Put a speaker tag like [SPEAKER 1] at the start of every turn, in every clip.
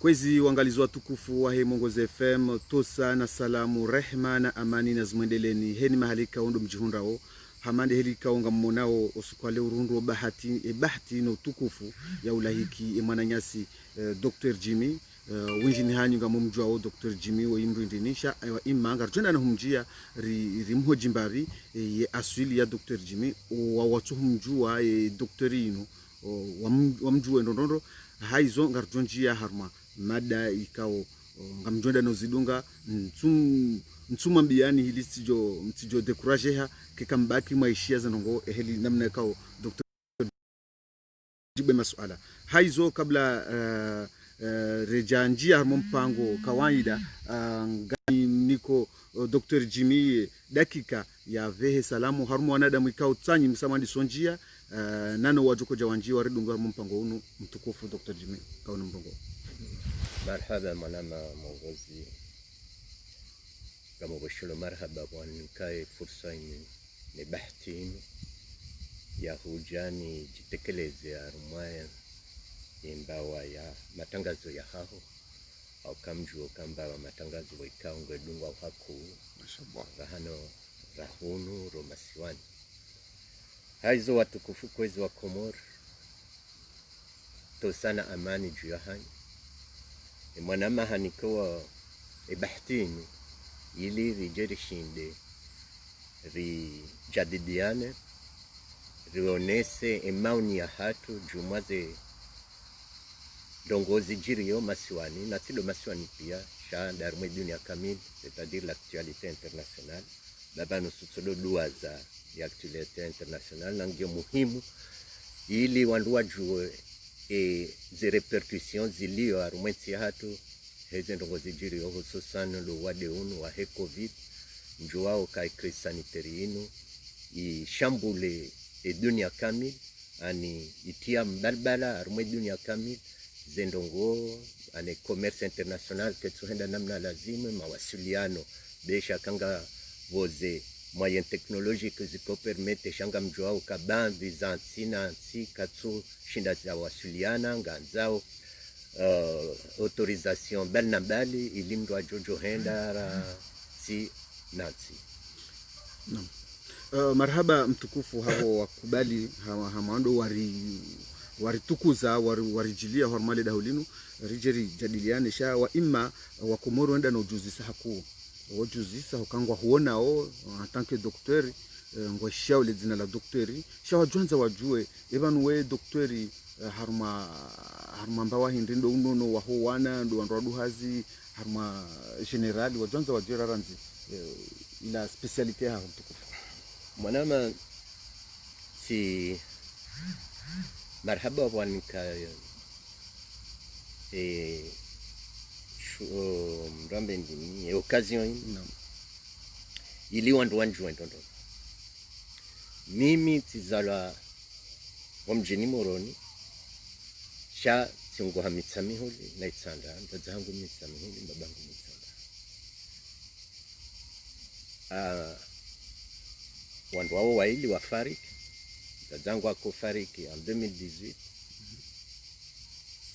[SPEAKER 1] Kwezi wangalizi watukufu wa Mongozi FM tosa na salamu rehma na amani na zimwendeleni heni mahalika ondo mjihundao hamande helika onga mmonao osukwale urundu bahati no tukufu ya ulahiki mwananyasi Dr. Jimmy winjini hanyu nga mumjua Dr. Jimmy wa imru indinisha wa imanga rjenda na humjia rimhojimbari ye aswili ya Dr. Jimmy wa watu humjua doktori ino wa mjua ndondo haizo ngarjonjia harma mada ikao ngamjonda no zidunga ntsuma mbiani hili mtijo dekurajeha kekambaki maishia zanongo heli namna ikao Dr. jibe masuala haizo kabla rejanjia harmo mpango kawaida ngani niko Dr. Jimmy dakika ya vehe salamu harmo wanadamu ikao tsanyi msamandi sonjia nano wajuko jawanji waridunga harmo mpango unu mtukufu Dr. Jimmy kaona mpango.
[SPEAKER 2] مرحبا منama Mongozi kama bashiro marhaba wanikae fursa ni bahati ya hujani jitekeleze arumaya imbawa ya matangazo ya haho au kamjuo kamba matangazo waikaunga dungwa haku mashallah rahano rahunu romasiwani haizo watukufu kwezi wa Komoro to sana amani juu ya hani mwanama hanikoa bahtini ili rijeri shinde rijadidiane rionese maoni ya hatu jumaze dongozi jirio masiwani na sido masiwani pia sha darumwe dunia kamili, c'est-à-dire l'actualité internationale baba nusutsolo duaza ya actualité internationale nangio muhimu ili wanduwa juwe zi repercussions zilio arumwensi hatu heze ndongozi jiri hususan lo wade unu wa he covid njuwao kai crise sanitary inu ishambule dunia kamil ani itia mbalbala arumwe dunia kamil zendongo ane commerce international ketsuhenda namna lazima mawasiliano besha kanga voze moyen technologique ziko permete shanga mjuao kaban vizantina si katsu shinda za wasuliana nganzao autorisation bel na bali ilimdwa jojo henda si nansi
[SPEAKER 1] no. Marhaba mtukufu hao wakubali hamando waritukuza warijilia hormali dahulinu rijeri jadiliane sha wa imma wa Komoro enda na ujuzi sahaku wajuzisa hukangwa huona en tant que docteur ngwa shao le zina la docteuri sha wajuanza wajue ebanu we docteuri harma mbawa hindindo unono wa howana ndo wandu hazi harma general wajuanza wajue raranzi ila specialite ha mtukufu
[SPEAKER 2] mwanama si marhaba wanika mrambe ndini occasion no. Ili wandu wanjua ndondo mimi tizala wamjini moroni sha tsungo hamitsami huli na itsanda ndazangu mitsami huli babangu mitsanda wandu wao waili wafariki ndazangu ako fariki en 2018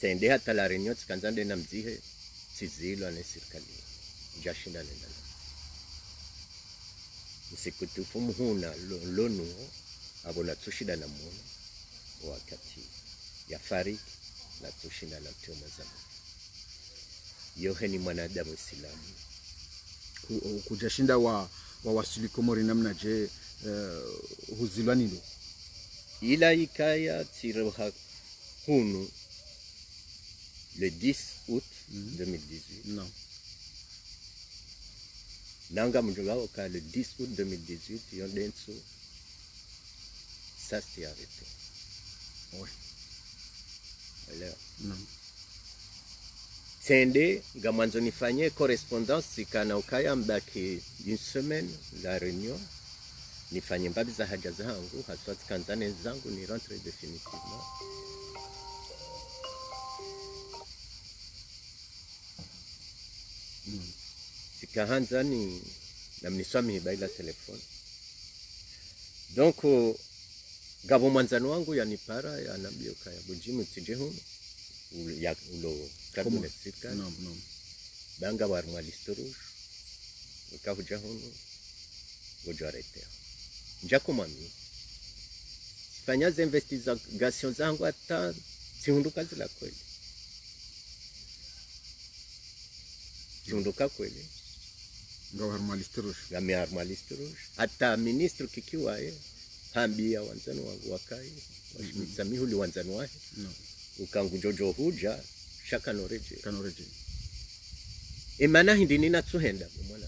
[SPEAKER 2] sende hata la reunion tkanzande na mzihe tizilo ane serikali jashinda nenda msikutufu muhuna lonu abona tushida na muna wakati ya fariki na tushida na tuma zamu yoheni mwanadamu islamu
[SPEAKER 1] kujashinda wa wasili Komori namna je huzilwa nilo
[SPEAKER 2] ila ikaya tiroha hunu le 10 août 2018
[SPEAKER 1] non
[SPEAKER 2] nanga mjungao ka le 10 août 2018 yondenso ça s'est arrêté
[SPEAKER 1] ouais
[SPEAKER 2] alors
[SPEAKER 1] non
[SPEAKER 2] sende gamanzo nifanye correspondance sikana ukaya mbaki une semaine la réunion nifanye mbabi za haja zangu haswa kanzane zangu ni rentre définitivement sikahanza ni na mniswami baila telefoni donc gabo mwanzano wangu yanipara yanambia kaya bujimu tije huno ya ulo karbone sirka
[SPEAKER 1] no
[SPEAKER 2] banga war mwalisto rouge ukahuja hono gojarete njako mami fanya za investigation zangu hata siunduka zila kweli siunduka kweli
[SPEAKER 1] ngawa harmaliste rouge
[SPEAKER 2] ngami harmaliste rouge hata ministre kikiwa hambia wanzani wangu wakai washimitsamihu li wanzani wahe
[SPEAKER 1] no
[SPEAKER 2] ukangu jojo huja shaka noreje
[SPEAKER 1] kanoreje
[SPEAKER 2] imana hindi nina tsuhenda mwana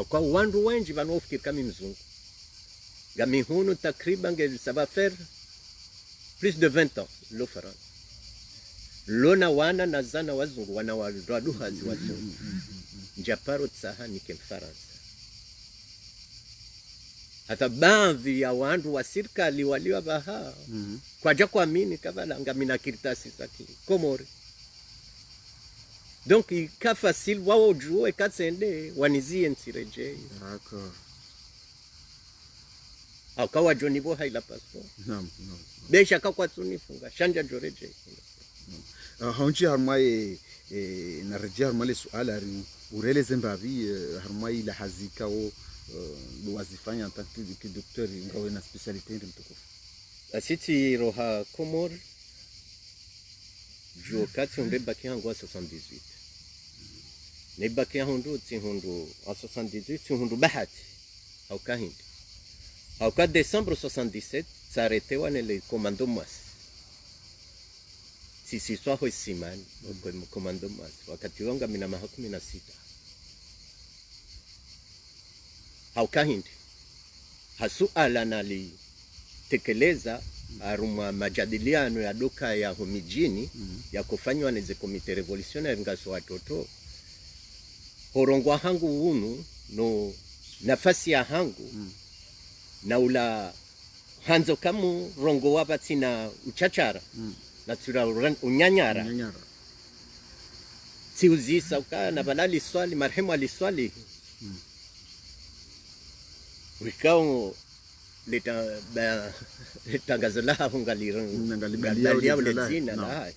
[SPEAKER 2] kwa wandu wengi wanofikiri kama mzungu ngami hunu takriban ça va faire plus de 20 ans lo faransa lona wana nazana wazungu wana waduhazi wazungu njaparo tsaha nike faransa hata baadhi ya wandu wa serikali waliwa baha kwa jako amini kabala ngamina kiritasi zaki Komori donc ika facile wao juo ekatsende wanizie ntireje
[SPEAKER 1] d'accord
[SPEAKER 2] akawa Johnny bo haila passport
[SPEAKER 1] no
[SPEAKER 2] besha kakwa tunifunga shanja joreje
[SPEAKER 1] haunchi harmai na rejea harmai suala ri urele zembavi harmai la hazika o wazifanya en tant que docteur ngawe na specialité mtukufu
[SPEAKER 2] asiti roha Komor jo kati mbeba kiango 78 nebaki hundu tihundu 78 tihundu bahati au kahindi au 4 décembre 77 s'arrêtewa nele commando mas sisi swaho simani kwa commando mas wakati wanga mina mahakumi na 6 au kahindi hasuala nali tekeleza aruma majadiliano ya doka ya homijini ya kufanywa neze komite revolutionnaire ngaso watoto horongwa hangu unu no nafasi ya hangu na ula hanzo kamu rongo wabati na uchachara na tura unyanyara tiuzisa uka na balali swali marhemu aliswali wikao leta tangazo la hungalia ulezina la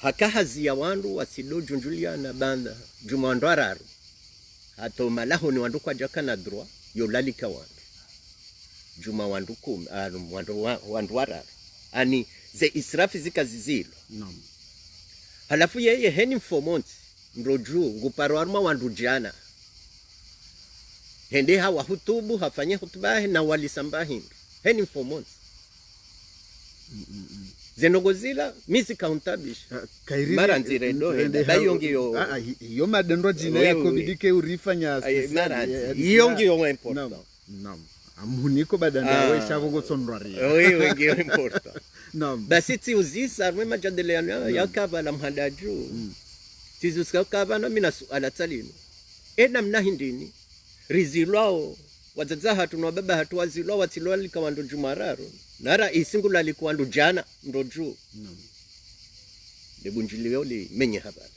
[SPEAKER 2] hakahazi ya wandu wasido junjulia na banda juma ndwararu hato malaho ni wandu kwa jaka na droit yolalika wandu juma wandu kum wandu wararu ani ze israfi zikazizilo halafu yeye heni fomonti ndoju nguparwarma wandu jana hende hawa hutubu hafanye hutubahe na walisambahindu heni fomonti zenogozila misi kauntabish mara nzire dohe bayongi
[SPEAKER 1] yo madendro jina yako bidike urifanya
[SPEAKER 2] mara yongi yo important
[SPEAKER 1] naam amuniko badanda we shavongo tsonrari
[SPEAKER 2] wewe ngi important naam basi ti uzisa mwe majadiliano yakaba la mhandaju tizuska kaba na mina suala talino namna hindini rizilwao wazazaha tunobaba hatuwazilwa watilwa likawando jumararo nara isingula likuwa ndo jana ndo juu debunjiliyo li menye habala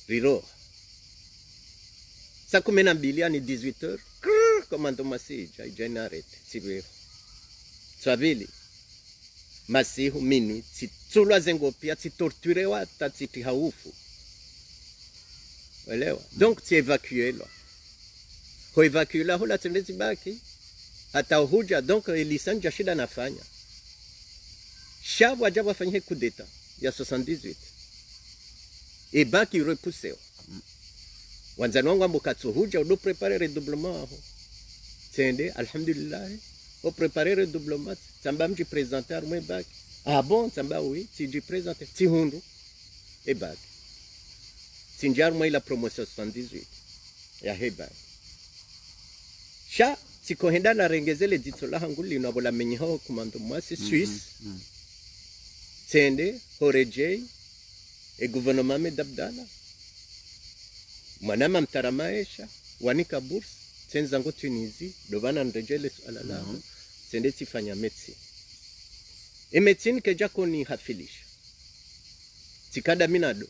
[SPEAKER 2] riro sa 12 ni 18h komando masija ijenarete tibwe tsabili masihu minui tsulwa zengo pia torturewa tatiti haufu elewa donc ti evacuer ho evacuer la hola tendezi baki hata huja donc lisan jashida nafanya shabu ajabu afanye coup d'état ya 78 et baki repoussé wanzani wangu ambokatso huja udo préparer redoublement aho tende alhamdulillah o préparer redoublement tamba mji présenter moi baki bon tamba oui si je présenter ti hundu et baki sinjar moi la promotion 78 ya heba sha sikohenda na rengezele ditsola hanguli na bola menyeho komando mwasi Suisse tende horeje e gouvernement medabdala manama mtaramaesha wanika bourse tenzango Tunisie dovana ndejele alala tende tifanya medecine e medecine ke jakoni hafilisha tikada minado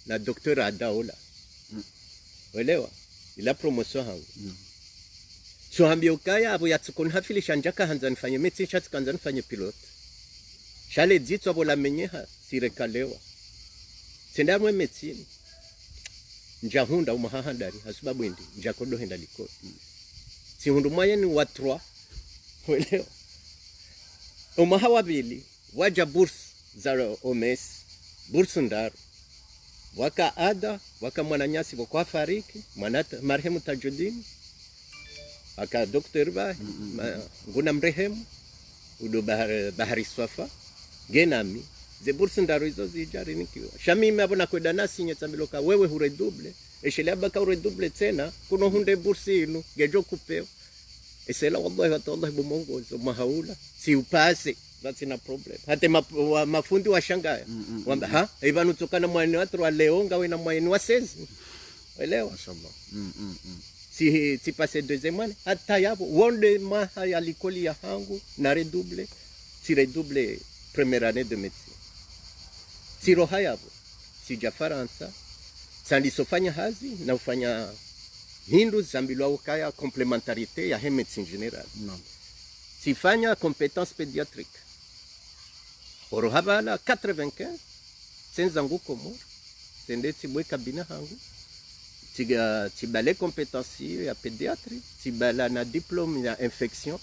[SPEAKER 2] na docteur Adaola welewa ila promotion hangu so ambio kaya abo yatsukoni hafilisha njaka hanza nifanye medecine chat kanza nifanye pilote Chale dzitso abo la menyeha sirekalewa. Senda mwe medicine. Njahunda umahandari hasubabu ndi njakodo henda liko. Si hundu mwaye ni wa 3. Uelewa. Umahawa bili waja burs za OMS bursu ndaru waka ada waka mwananyasi kwa fariki mwanata marehemu Tajudini aka Dr. Bahi nguna mrehemu udo bahari swafa genami ze bursu ndaru hizo zijari nikiwa shamimi abona kwenda nasi nyetsambiloka wewe hure double eshele abaka hure double tena kuno hunde bursi inu gejo kupeo esela wallahi bumongozo mahaula si upase that's in a problem hata mafundi wa shangaya wamba ha ibanu tokana mwani watu wa leonga we na mwani wa sezi elewa
[SPEAKER 1] mashallah
[SPEAKER 2] si passe deuxième année hata yabo wonde maha ya likoli ya hangu na redouble si redouble première année de médecine si roha yabo si jafaransa sandi sofanya hazi na ufanya hindu zambilwa ukaya complémentarité ya médecine générale
[SPEAKER 1] non
[SPEAKER 2] sifanya compétence pédiatrique orohabala 95 senzangu komor sende tibwe kabina hangu tibale compétence ya pédiatrie tibala na diplôme ya infection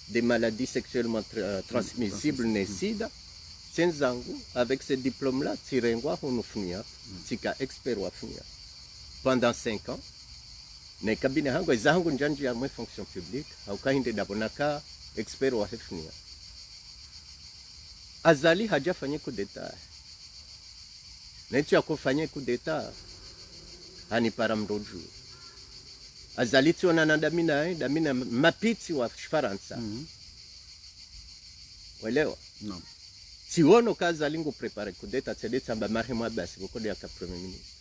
[SPEAKER 2] des maladies sexuellement transmissibles ne sida senzangu avec ce diplôme là tirengwa honufunia tika expert wa funia pendant 5 ans ne kabina hangu ezangu njanji ya mwe fonction publique au kahinde dabonaka expert wa hefnia azali hajafanya coup d'etat necha kufanya coup d'etat hani para mroju azali tiona na damina mapiti wa Faransa welewa
[SPEAKER 1] non
[SPEAKER 2] siono kaza lingo prepare coup d'etat tsede tsamba marehemu Abasi bokode ya premier ministre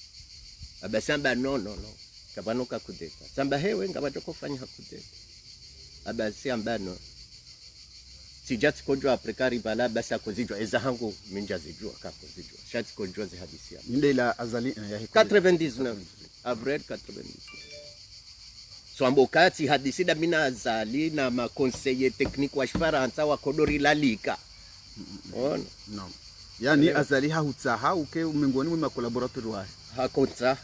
[SPEAKER 2] Abasi amba no kabanoka coup d'etat tsamba hewe ngabato kufanya coup d'etat Abasi amba no sijati kujua aprekari bala basi akozijwa ezahangu minja zijua kako zijua shati kujua ze hadisia
[SPEAKER 1] inde la azali ya
[SPEAKER 2] 99 avril 99 so ambokati hadisi da mina azali na ma conseiller technique wa Faransa wa kodori lalika ona
[SPEAKER 1] non yani azali hahutsaha uke miongoni mwa collaborateur wa
[SPEAKER 2] hakotsa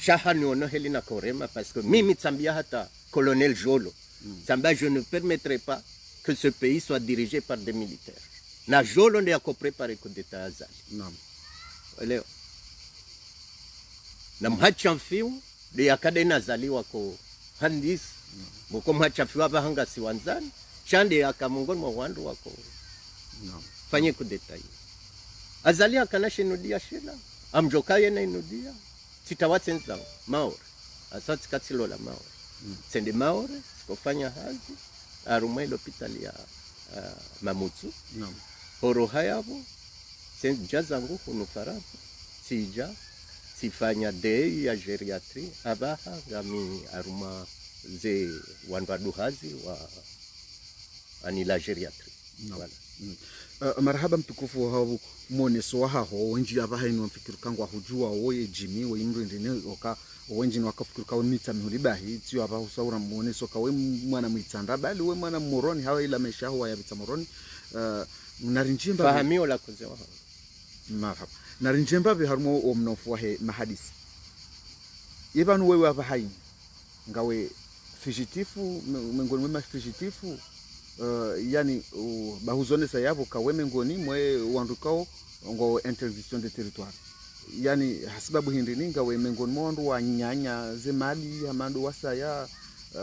[SPEAKER 2] shahani ono helina korema parce que mimi tsambia hata colonel Jolo tsamba je ne permettrai pas que ce pays soit dirigé par des militaires. Na jolo ndio yako prepare coup d'etat azali.
[SPEAKER 1] Naam.
[SPEAKER 2] Leo. Na mhachamfiu ndio yakadena azaliwa ko handis. Mko mhachafiwa bahanga siwanzani. Chande akamongoni mwa wandu wako.
[SPEAKER 1] Naam.
[SPEAKER 2] Fanye coup d'etat. Azali akanashe nudia shela. Amjokaye na inudia. Sitawatsenza maore. Asati katsilola maore. Sende maore sikofanya hazi. Arumai l'hôpital ya Mamutsu.
[SPEAKER 1] Naam.
[SPEAKER 2] Horo hayabo senjazangu hunu Faransa. Sija sifanya day ya geriatrie abaha ngami aruma ze wanwaduhazi wa anila geriatrie.
[SPEAKER 1] Voilà. Marhaba mtukufu hao moneso wa hao wenji abaha ino mfikiru kangwa hujua oye jimi we imrende ne oka wenji no akafikiru kawe mita mihulibahi tio abaha usaura moneso kawe mwana mwitanda bali we mwana moroni hawa ila mesha huwa ya bita moroni narinjimba
[SPEAKER 2] fahamio la kuzewa hao
[SPEAKER 1] marhaba narinjimba bi harumo omnofu wa he mahadisi yebanu wewe abaha ngawe fugitifu mengoni mwa fugitifu yani bahuzone sayabo kaweme ngoni mwe wandukao ngo interdiction de territoire yani hasibabu hindini ngawe mengoni mwandu wa nyanya zemali amando wasaya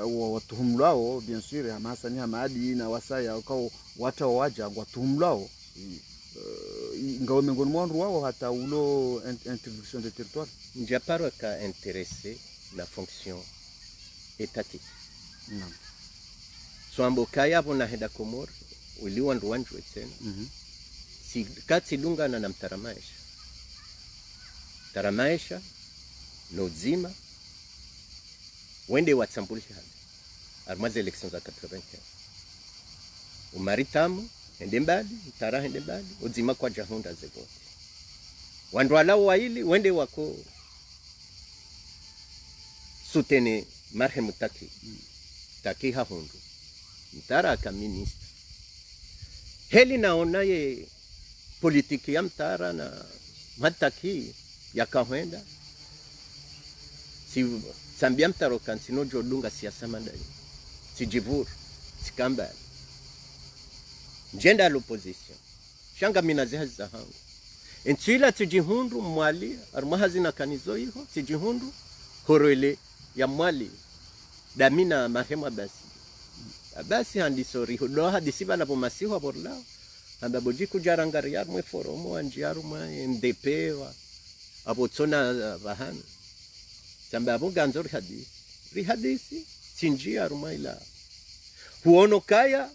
[SPEAKER 1] watuhumlao bien sûr hamasa ni hamadi na wasaya ukao wata waja watuhumlao ngawe mengoni mwandu wao hata ulo interdiction de territoire
[SPEAKER 2] njaparo ka intéressé la fonction étatique.
[SPEAKER 1] Non.
[SPEAKER 2] Swambo kaya bona heda Komor uliwa nduwanjwe tena si kati lungana na mtaramaisha taramaisha nozima wende watsambulisha hali armaze elections za 95 umaritamu ende mbali mtara ende mbali uzima kwa jahunda zevote wandu alao waili wende wako sutene marhemu taki hahundu mtara ka ministre heli naona ye politiki ya mtara na mataki ya kahwenda si sambia mtaro kansino jodunga siasa mandani si jivuru si kambali njenda l'opposition shanga minazihazi za hangu entwila tijihundu mwali armahazi na kanizo iho tijihundu horoele ya mwali damina marhema basi handisori hudo hadisi bala bomasiho aborlao amba boji kujarangari yar mwe foromo anjiaru mwe MDP wa abotsona bahani samba abo ganzor hadisi sinjia rumaila huono kaya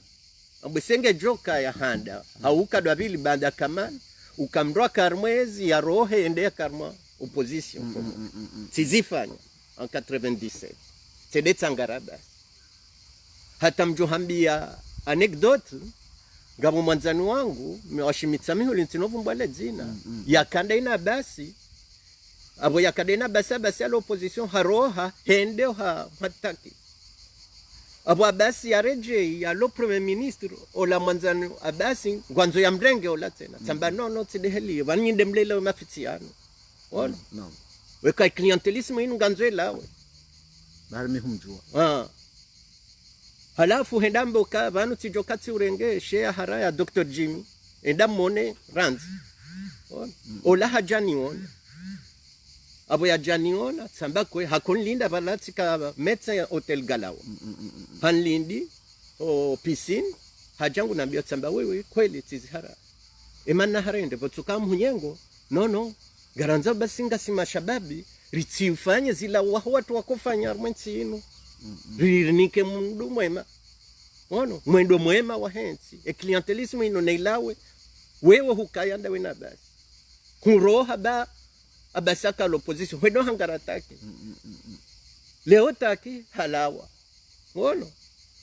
[SPEAKER 2] ambesenge joka ya handa hauka dwabili banda kamani ukamroa karmwezi ya rohe ende karma opposition sizifanya en 97 c'est des tangarabas hata mjohambia anecdote ngabo mwanzani wangu mwashimitsa mihuli ntinovu mbwale jina yakanda ina basi abo yakanda ina basi ya l'opposition haroha hende ha mataki abo abasi ya reje ya lo premier ministre ola mwanzani abasi ngwanzo ya mrenge ola tena samba no tideheli vaninde mlela mafitiano ona
[SPEAKER 1] no
[SPEAKER 2] weka clientelisme inu ngwanzo lawe
[SPEAKER 1] bali mihumjua
[SPEAKER 2] halafu hendambo ka vanu tijokati urenge shea haraya Dr. Jimmy endamone rands ola hajaniona abo ya janiona samba kwe hakonlinda balati ka metsa ya hotel Galawa hanlindi o piscine hajangu nambia samba wewe kweli tizihara emana harende botuka munyengo no garanza basinga si mashababi ritsifanye zila watu wakofanya mwenzi inu rinike mundu mwema ono mwendo mwema wa hensi clientelisme ino neilawe wewe hukayanda wena basi kuroha ba abasaka l'opposition wedo hangarataki leo taki halawa ono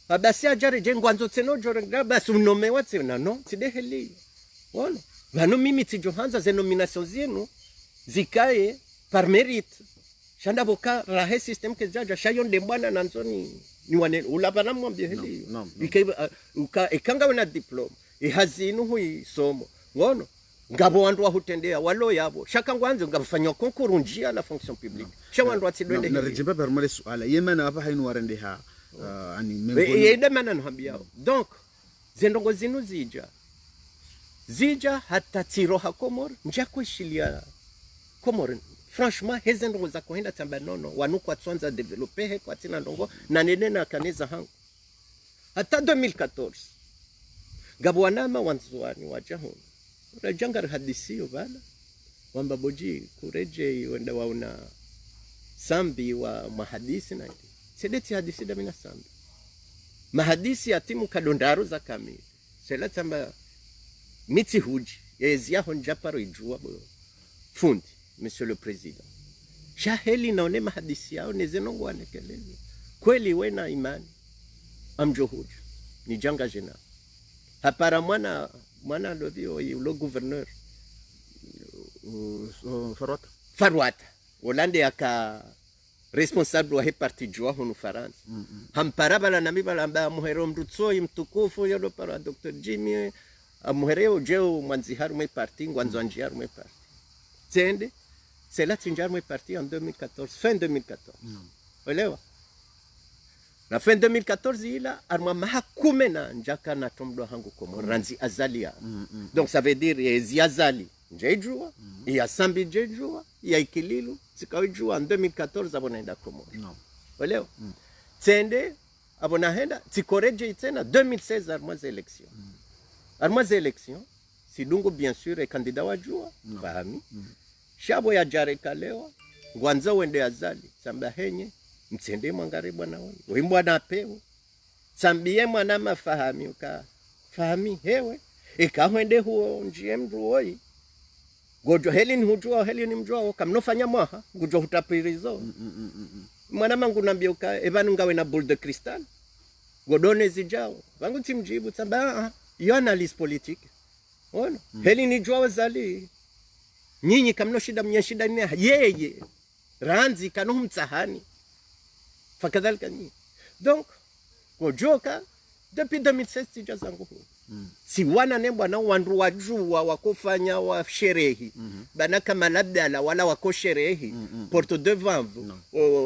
[SPEAKER 2] abasi ajare jengwanzo tseno jorenga basi unome watsena no tideheli ono vano mimi tijohanza ze nomination zenu zikaye par mérite shanda boka rahe system ke jaja shayon de bwana nanzoni ni wane ulabana mwambie hili uka ekanga wena diploma ihazinu hui somo ngono ngabo wandu wahutendea walo yabo shaka ngwanzo ngabafanywa konkuru njia la fonction publique shawandu atsidwende
[SPEAKER 1] na rejimba permale suala yemana hapa hainu warende ha ani
[SPEAKER 2] mengo yede mana nhambia donc zendongo zinu zija hata tiroha komor njako shilia komor franchement hezendo za kuenda tamba nono wanuko atwanza developer he kwa tina ndongo na nenena kaneza hangu hata 2014 gabwanama wanzuani wajahuni rajanga hadisiyo bana wamba boji kureje wenda wauna sambi wa mahadisi na sedeti hadisi da mina sambi mahadisi ya timu kadondaro za kamili sela tamba miti huji yezia honjaparo ijua bo fundi Monsieur le Président. Shaheli naone mahadisi yao nezenongo anekelele. Kweli wena imani. Amjohuju. Ni janga jena. Hapara mwana lovio lo gouverneur. Farwata. Olande yaka responsable wa he parti jua honu Faransa. Hampara bala nami bala mba muhero mdutsoi mtukufu yolo para Dr. Jimmy. Muhereo jeo mwanziharu mwe parti ngwanzo anjiharu mwe parti. Tsende. C'est là que Tinjarmo est parti en 2014, fin 2014. Olewa. Na fin 2014 ila arma mahakumena njaka na tomdo hangu komo ranzi azalia. Donc ça veut dire yezi azali njejua, ya sambi njejua, ya ikililu sikawejua en 2014 abonaenda komo. Olewa. Tsende abonahenda tikoreje tena 2016 armaze election. Armaze election sidungo bien sûr e candidat wajua fahami. Shabo ya jare kalewa ngwanza wende azali samba henye mtsende mwangare bwana wangu wimbo anapewa sambie mwana mafahami uka fahami hewe ikahwende huo njie mruoi gojo heli ni hujua heli ni mjua kamnofanya mwaha gojo hutapirizo mwana mangu nambia uka evanu ngawe na boule de cristal godone zijao wangu timjibu samba yo analyse politique ono heli ni jua wazali nyinyi kamno shida mnyashida ni yeye ranzi kanu mtsahani fakadhalika nyinyi donc kojoka depuis 2016 tijazangu si wana nembo na wandu wajua wakofanya wa sherehi bana kama labda wala wako sherehi porte devant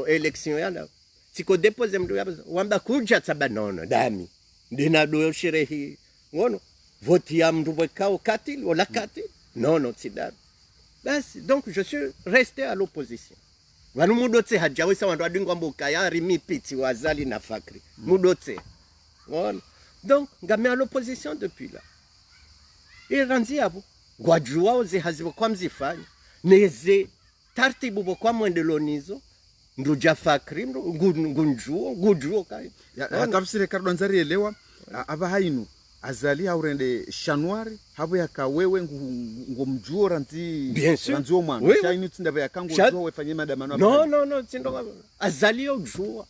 [SPEAKER 2] election yana siko depose mdu wamba kuja tabanono dami ndina do sherehi ngono voti ya mdu wekao kati wala kati non sidab basi donc je suis resté à l'opposition wanu mudotse hajawisa wandu adingwa mboka ya rimi piti wazali na fakri mudotse ngono donc ngame à l'opposition depuis là et ranzi abo gwajua oze hazibo kwa mzifanya neze tartibu bo kwa mwendelonizo nduja fakri ngunjuo kai
[SPEAKER 1] hatafsire Ricardo Nzari elewa aba hainu azali haurende Januari habo yakawewe ngomjuo ranzi omwana shaini tindaba yakango juo wefanye madamano
[SPEAKER 2] no tindo azali ojua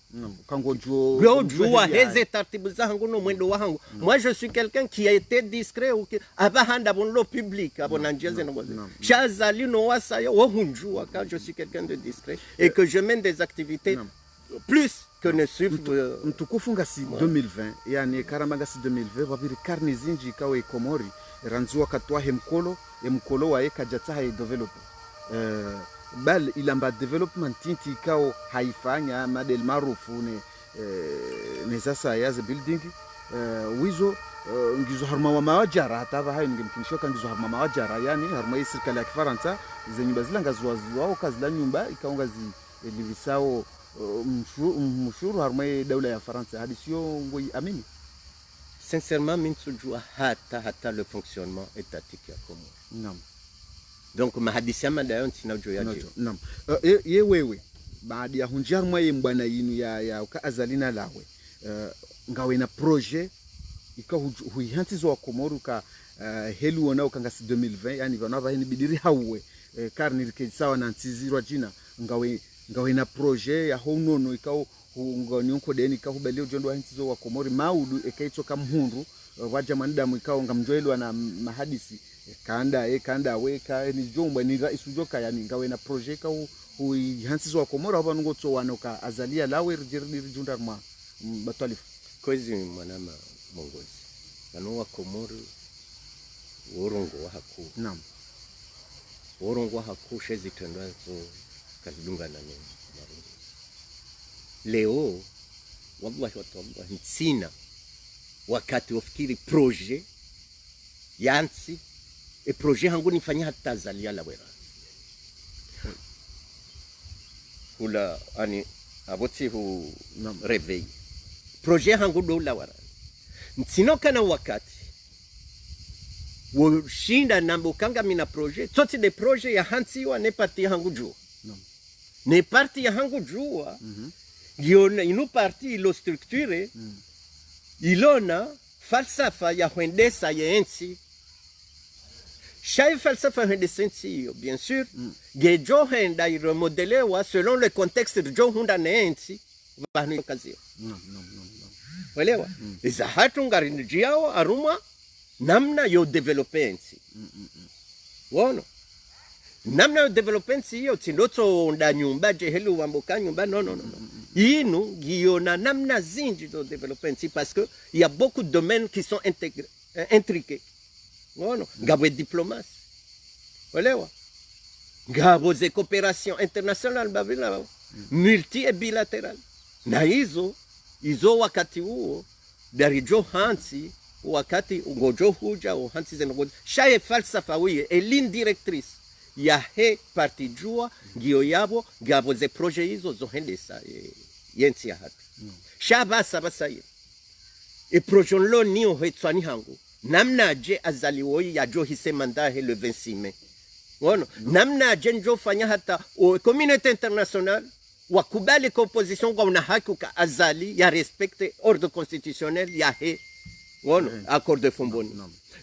[SPEAKER 1] kango juo
[SPEAKER 2] heze tartibu zangu no mwendo wangu moi je suis quelqu'un qui a été discret ou qui aba handa bon lo public abona njeze no shazali no wasayo wo hunjua quand je suis quelqu'un de discret et que je mène des activités plus que ne suivre
[SPEAKER 1] mtukufu ngasi 2020 yani karamaga si 2020 wabiri karni zinji kawe Komori ranzua katwa hemkolo wa eka jata hai develop bal ilamba development tinti kao haifanya madel marufu ne sasa yaze building wizo ngizo harma wa mawajara hata hayo ngemkinishoka ngizo harma mawajara yani harma serikali ya Kifaransa zenyumba zilanga zuwa kazila nyumba ikaonga livisao mshuru harma daula ya Faransa hadi sio ngoi amini
[SPEAKER 2] sincèrement minsujua hata le fonctionnement étatique ya Komoro
[SPEAKER 1] naam
[SPEAKER 2] donc mahadisiama dayon sinajoyaje
[SPEAKER 1] naam ye wewe baada ya hunjar mwaye mbwana yinu ya uka azalina lawe ngawe na projet huihantizo wa Komoro ka helu wona ukangasi 2020 yani vanava hini bidiri hawe karni rikesawa na ntizirwa jina ngawe na projet ya honono ikao ngonyonko deni ka hubelio jondo hantizo wa Komori maudu ekaitso kamhundu waja mandamu ikao ngamjoelwa na mahadisi kanda weka ni jomba ni raisu joka yani ngawe na projet ka huihantizo wa Komoro haba ngotso wanoka azalia lawe rijirni rijundar ma batwalifu
[SPEAKER 2] kozi mwanama mongozi bano wa Komoro worongo wa haku
[SPEAKER 1] naam
[SPEAKER 2] worongo wa haku shezi tendwazo kazidunga na nini leo wallahi watawallahi sina wakati wafikiri projet yansi e projet hangu nifanya hata zalia la wera hula ani aboti hu reveil projet hangu do la wera sino kana wakati wo shinda nambo kanga mina projet toti de projet ya hansi wa ne parti hangu jua ne parti ya hangu jua ino parti ilo structure ilona falsafa ya huendesa ya ensi shay falsafa huendesa ensi bien sûr gejo henda iremodelewa selon le contexte de jo hunda na ensi bani kazi
[SPEAKER 1] no
[SPEAKER 2] welewa iza hatu ngarinjiao aruma namna yo developer ensi wono namna yo developer ensi yo tindoto nda nyumba je helu wamboka nyumba no inu giona namna zinji do development parce que il y a beaucoup de domaines qui sont intriqués non gabwe diplomatie walewa gabo ze coopération internationale babila multi et bilatéral na hizo wakati huo darijo hansi wakati ngojo huja o hansi zengo shaye falsafa wiye et ligne directrice ya he parti jua ngio yabo gabo ze projet hizo zohendesa yensi ya hatu shabasa basaye e projet lo ni o hetswani hangu namna je azaliwoi ya jo hise mandahe le 26 mai wono namna je njo fanya hata o communauté internationale wakubali composition kwa una haki ka azali ya respecte ordre constitutionnel ya he wono accord de Fomboni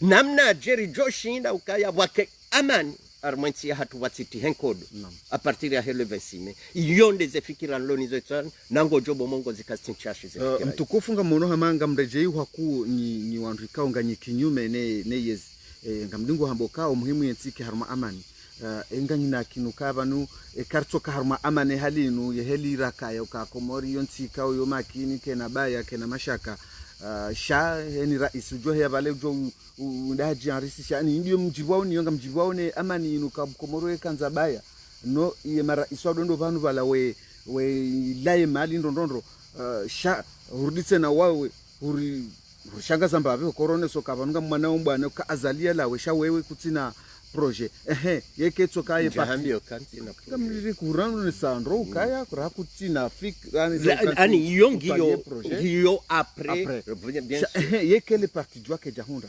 [SPEAKER 2] namna je jo shinda ukaya wake amani armenti ya hatu watiti henkodo a partir ya le 26 mai yonde zefikira lonizo tsan nango jobo mongo zikastinchashi zefikira
[SPEAKER 1] mtukufu ngamono hamanga mrejei haku ni wandu kaonga nyikinyume ne yezi ngamdingo hamboka umuhimu yensike harma amani enganyi na kinuka banu kartoka harma amane halinu yeheli raka ya ka Komori yonsi ka yo makini kena baya kena mashaka sha ni rais jo ya bale jo ndaji arisisha ni ndio mjibwao ni yonga mjibwao ne ama ni inuka Komoro ekanza baya no ye mara iswado ndo vanhu bala we laye mali ndondondro sha uruditse na wawe uri shanga zambabe korone soka vanunga mwana wombwana ka azalia lawe sha wewe kutsina projet yeke tsoka ye
[SPEAKER 2] Jahambio kanti na projet
[SPEAKER 1] kamiri kurano ni sandro ukaya kura kutsina
[SPEAKER 2] ani yongiyo hiyo après bien sûr
[SPEAKER 1] yeke le parti dwake jahunda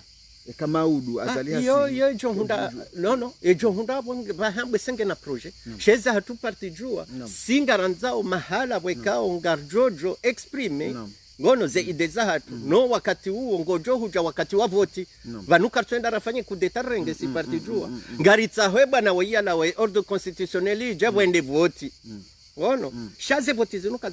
[SPEAKER 1] kama udu azalia
[SPEAKER 2] yo johunda no johunda bahambwe senge na projet sheza hatu parti jua singaranzao mahala wekao ngarjojo exprime ngono ze ideza hatu no wakati huo ngojo huja wakati wa voti vanuka twenda rafanye kudeta renge si parti jua ngaritsa hweba na weyala we ordre constitutionnel ja wende voti ngono shaze voti zinuka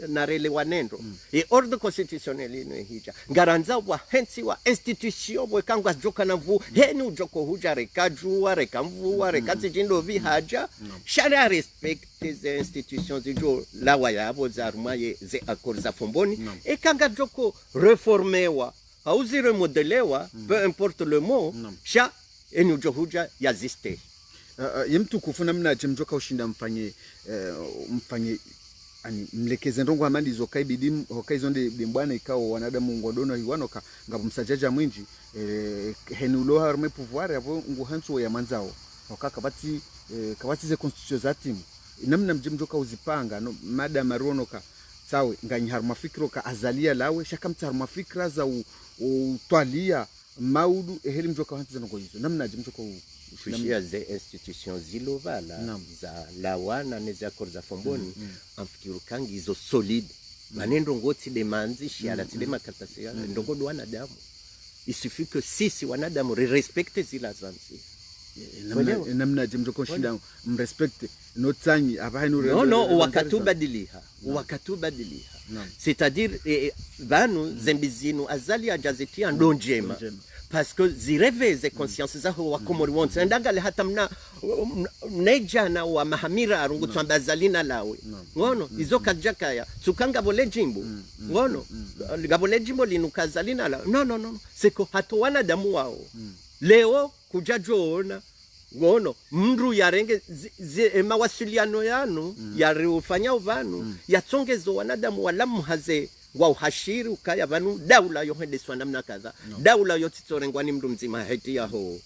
[SPEAKER 2] na rele wanendo e ordre constitutionnel ino hija ngaranza wa hensi wa institution we kangwa joka na vu heni ujoko huja rekajua rekamvua rekati jindo vi haja shara respecte ze institutions zijo lawa yabo za rumaye ze accords za fomboni e kanga joko reformewa hauzi remodelewa peu importe le mot sha eni ujohuja yaziste
[SPEAKER 1] yemtukufu namna jemjoka ushinda mfanye ani mlekeze ndongo amandi zokai bidim hokaizo ndi mbwana ikao wanadamu ngodono hiwano ka ngabumsajaja mwinji henulo harme pouvoir yabo nguhanso ya manzao hokaka bati kabati ze constitution za timu namna mjemjoka uzipanga no madam maronoka sawe nganyi harma fikro ka azalia lawe shaka mtarma fikra za utwalia maudu eheli mjoka hanze ndongo hizo namna jemjoka
[SPEAKER 2] Fushia ze institutions zilovala za lawana ne za accords za fomboni amfikiru kangi izo solide manendo ngoti de manzi shiala tile makatasi ya ndongo do wanadamu il suffit que sisi wanadamu respecte zila zanzi
[SPEAKER 1] namna jemjoko shinda mrespecte notsanyi abahinu
[SPEAKER 2] no wakatubadiliha c'est-à-dire vanu zembizinu azali ajazetia ndonjema parce que zireveze conscience za wa Komori wonse ndangale hata mna nejana wa mahamira arungu twambazalina lawe ngono izo kajakaya tsukanga bole jimbo ngono gabole jimbo linukazalina la no seko hato wanadamu wao leo kujajoona ngono mndu yarenge mawasiliano yanu yarifanya uvanu yatsongezo wanadamu walamu haze wa uhashiri ukaya vanu daula yohendeswa namna kadha daula yotitsorengwa ni mndu mzima heti yaho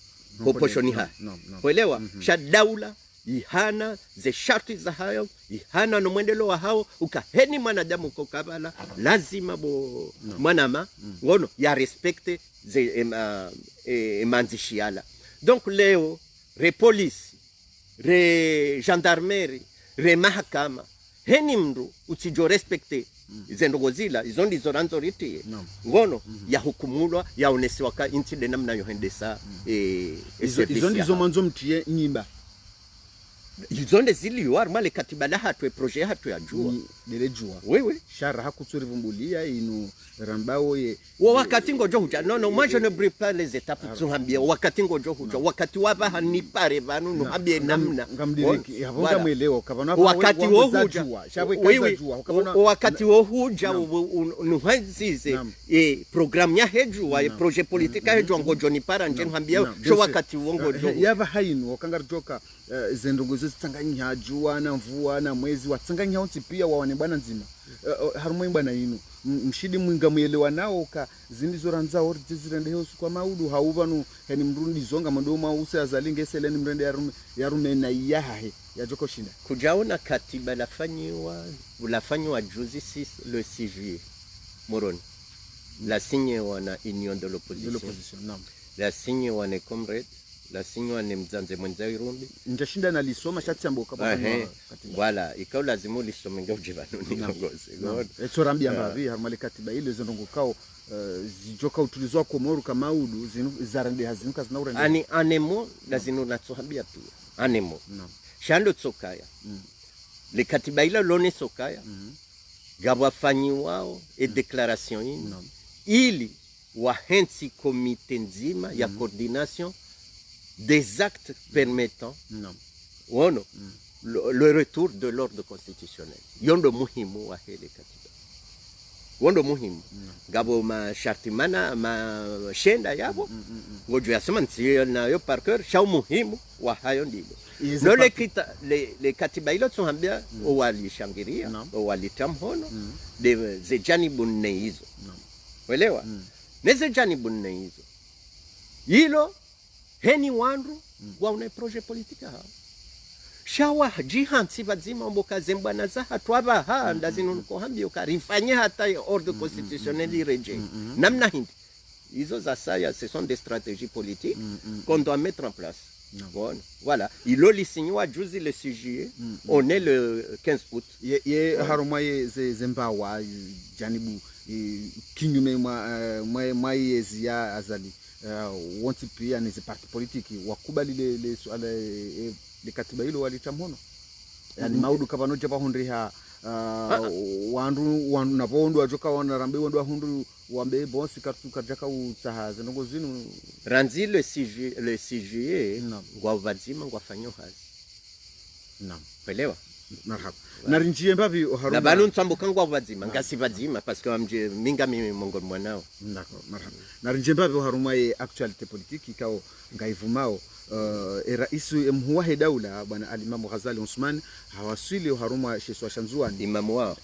[SPEAKER 2] poposhoni ha kuelewa sha daula ihana ze sharti za hayo ihana no mwendelo wa hao ukaheni mwanadamu kokabala lazima bo mwanama ngono ya respecte ze manzishiala donc leo re polisi re gendarmerie re mahakama heni mndu utijo respecte izendogo zila izo ndizo ranzoriti ngono ya hukumulwa yaonesiwa ka intide namna yohendesa
[SPEAKER 1] izo ndizo manzo mtie nyimba
[SPEAKER 2] izonde zili war male katiba la hatwe projet hatwe ajua
[SPEAKER 1] dele jua
[SPEAKER 2] wewe
[SPEAKER 1] shara hakutsuri vumbulia inu rambao ye
[SPEAKER 2] wakati ngojo huja no moi je ne brûle pas les étapes tuhambia wakati ngojo huja wakati waba hanipare vanu no habie namna
[SPEAKER 1] ngamdiriki yabonga mwelewa kabana
[SPEAKER 2] wakati wo huja wakati wo huja nuhazize program ya hejua projet politique hejua ngojo ni para nje hambia sho wakati wo ngojo
[SPEAKER 1] yaba hainu wakangarjoka zendongo zitsanganya jua na mvua na mwezi watsanganya onti pia waone bwana nzima harumwe bwana inu mshidi mwinga mwelewa nao ka zindizo ranza orti zirende hosu kwa maudu hauvanu heni mrundi zonga mandoma use azalinge seleni mrende yarume na yahe ya joko shinda
[SPEAKER 2] kujaona katiba lafanywa juzi le 6 juillet moroni la signe wana union de l'opposition la signe wana comrade la signwa ni mzanze mwenza irumbi
[SPEAKER 1] ndashinda na lisoma shatsambo kama
[SPEAKER 2] wala ikao lazima ulisome ngoje banuni ngoze
[SPEAKER 1] eto rambia mbavi harmale katiba ile zondongo kao zijoka utulizwa Komoro kama udu zarande hazinuka zinaurende
[SPEAKER 2] ani anemo lazima unatsohambia pia anemo shando tsokaya le katiba ile lone sokaya gabafanyi wao e declaration ili wahensi komite nzima ya coordination des actes permettant le retour de l'ordre constitutionnel. Yondo muhimu wa hele katiba. wondo muhimu ngabo masharti mana mashenda yabo ngojo yasema nayo par cœur shau muhimu wa hayo ndilo no le katiba ilo tuhambia walishangiria walitamhono de zejanibu nne hizo uelewa neze janibu nne hizo hilo heni wandu wa una projet politique hao shawa jihansi bazima mboka zembana za hatwaba ha ndazinu ko hambio karifanya hata ordre constitutionnel ireje namna hindi hizo za saya ce sont des stratégies politiques qu'on doit mettre en place. Bon, voilà. Il a signé juzi le 6 juillet. On est le 15 août.
[SPEAKER 1] Ye harumaye zembawa janibu kinyume mwa yezi ya azali. Wanti pia ni parti politiki wakubali le katiba hilo walitamhono. Yani maudu kabano jaba hundriha wandu napondo wajoka wanarambe wandu hundu wambe bonsi karjaka utahaza nongo zinu
[SPEAKER 2] ranzi le 6 juillet ngwa vazima ngwa fanyo hazi
[SPEAKER 1] naam
[SPEAKER 2] elewa
[SPEAKER 1] marhaba na rinjie mbabi haruma
[SPEAKER 2] na banu ntambuka ngwa vazima ngasi vazima parce que amje minga mimi mongo mwanao
[SPEAKER 1] d'accord marhaba na rinjie mbabi haruma ye actualité politique ikao ngaivumao raisu mhuwahi daula bwana al-Imam Ghazali Usman hawasili haruma sheswa shanzuani
[SPEAKER 2] imamu wao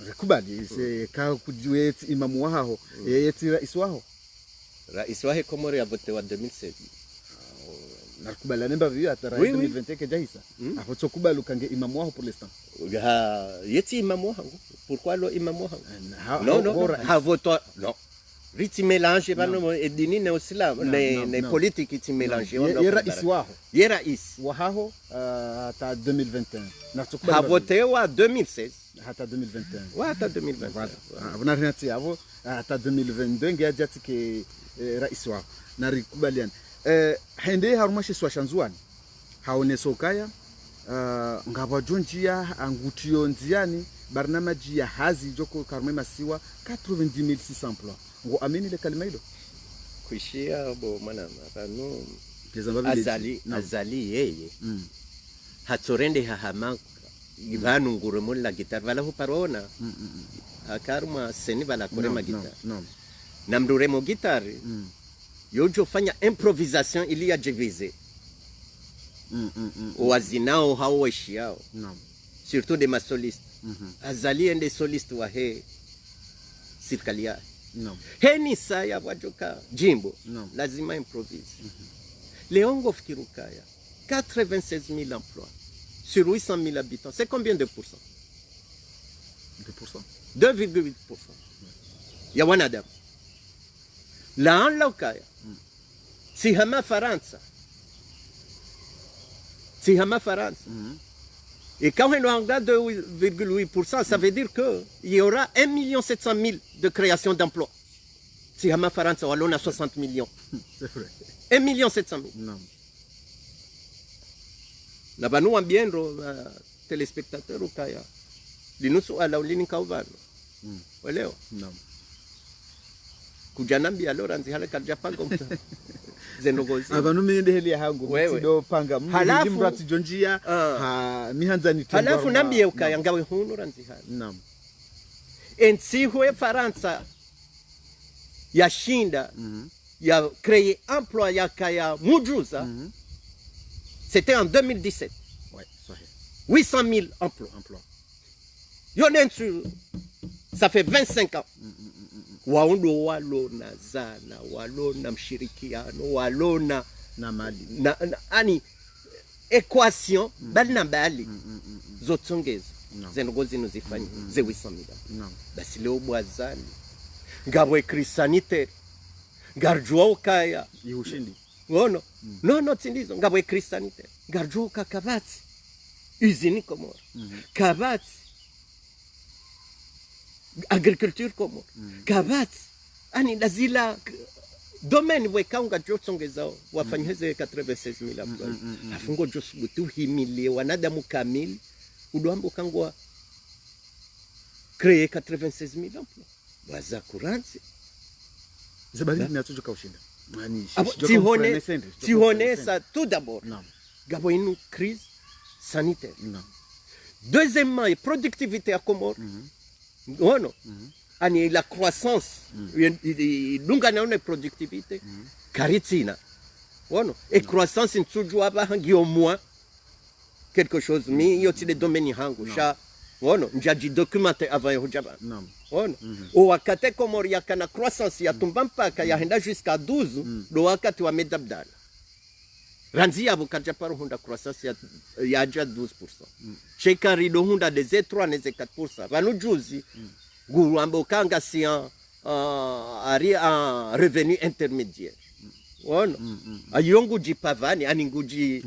[SPEAKER 1] rekubali se ka kujuet imamu wao yeti rais wao
[SPEAKER 2] Komoro ya vote wa 2016
[SPEAKER 1] nakubali nemba vio atara 2021 jahisa hapo tokubali kange imamu wao pour l'instant
[SPEAKER 2] yeti imamu wao pourquoi lo imamu wao non ha vote non riti mélange bano edini ne islam ne politique ti mélange
[SPEAKER 1] ye rais wao hata 2021
[SPEAKER 2] ha vote wa 2016
[SPEAKER 1] hata 2021
[SPEAKER 2] wa hata 2021
[SPEAKER 1] abuna rinati avo hata 2022 ngejati ke rais wao na rikubaliana hende harumashi swashanzuani haone sokaya ngabajunjia angutio nziani barnamaji ya hazi joko karme masiwa 90600 emplois ngo ameni le kalima hilo
[SPEAKER 2] kuishia bo mana mapano azali yeye hatorende hahama ivanu ngurumo la gitar vala ho parona akarma seni vala korema gitar na mduremo gitar yojo fanya improvisation ili ya divise wazinao hao waishiao surtout des solistes azali ende soliste wa he sirkalia heni saya wajoka jimbo lazima improvise Léongo Fikirukaya 96 000 emplois sur 800 000 habitants, c'est combien de pourcents? 2,8%. Ya wanadamu. Laan laukaya. Tihama Faransa. Et quand on regarde 2,8%, ça veut dire qu'il y aura 1 700 000 de création d'emplois. Tihama Faransa, on a 60 millions.
[SPEAKER 1] C'est vrai.
[SPEAKER 2] 1 700 000.
[SPEAKER 1] Non.
[SPEAKER 2] Na banu ambiendo telespectateur ukaya linusu ala ulini kaubano waleo
[SPEAKER 1] naam
[SPEAKER 2] kujanambi alora nzihale kaljapango zenogozi
[SPEAKER 1] abanu mende heli hangu mtido panga mimi mrati jonjia ha mihanzani
[SPEAKER 2] tembo halafu nambi ukaya ngawe hunu ranzihale
[SPEAKER 1] naam
[SPEAKER 2] ensihwe Faransa yashinda ya créer emploi ya kaya mujuza. C'était en 2017.
[SPEAKER 1] Ouais,
[SPEAKER 2] 800 000 emplois. Ça fait 25 ans. Waondo walona zana, walona mshirikiano, walona
[SPEAKER 1] na mali.
[SPEAKER 2] Ani equation bali na bali zotsongeza. Zenogozi nozifanya ze 800 000. Basi leo bwazali. Ngabwe krisanite. Garjua ukaya
[SPEAKER 1] yushindi.
[SPEAKER 2] No, tsindizo ngabwe kristanite garjuka kabati usine Komoro kabati agriculture Komoro kabati ani lazila domaine wekaunga jotsongezao wafanyeze 96 000 emplois afungo josubutu himilie wanadamu kamili udoambo kangwa créer 96 000 emplois waza kuranzi
[SPEAKER 1] zabali niatujuka ushinda.
[SPEAKER 2] Tihone ça tout d'abord. Gabo une crise sanitaire. Deuxièmement, productivité à Comores. ngono ani la croissance dunga naone productivité karitina ngono et croissance nsujua ba hangi au moins quelque chose mi yo ti de domaine hangu sha ngono njaji documenter avant yo jaba ngono o wakati Komoro yakana croissance ya tumbampa ya henda jusqu'à 12 do wakati wa medabdala ranzi yabo kaja paro hunda croissance ya ja 12%. Cheka rido hunda de Z3 neze 4%. Vanu juzi guru ambo kanga si un revenu intermédiaire. Ono ayongu jipavani ani nguji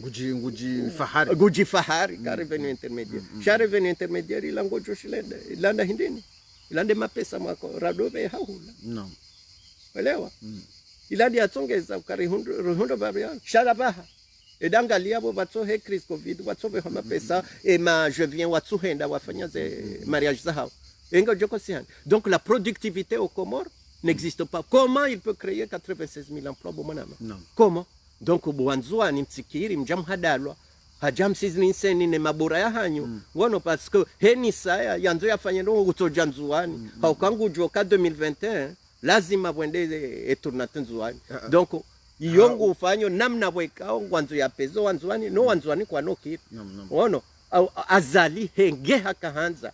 [SPEAKER 2] fahari ka revenu intermédiaire. Sha revenu intermédiaire ilango joshilenda ilanda hindini. Ilande mapesa mwako radobe haula.
[SPEAKER 1] No.
[SPEAKER 2] Elewa. Ilandi atsongeza ukari hundo babian. Sharabaha. Edangalia bo batso he crise covid watso be hama pesa et ma je viens watso henda wafanya ze mariage zao engo joko sihan. Donc la productivité aux Comores n'existe pas. Comment il peut créer 96 000 emplois bomonama?
[SPEAKER 1] Non.
[SPEAKER 2] Comment? Donc buanzua ni mtsikiri mjam hadalwa hajam sizni seni ne mabura ya hanyu wono parce que heni saya yanzo yafanya ndo utojanzuani haukangu joka 2021 lazima bwende etournate nzuani. Donc yongo ufanyo namna wekao ngwanzo ya pezo wanzuani no wanzuani kwa no kitu ngono azali henge hakahanza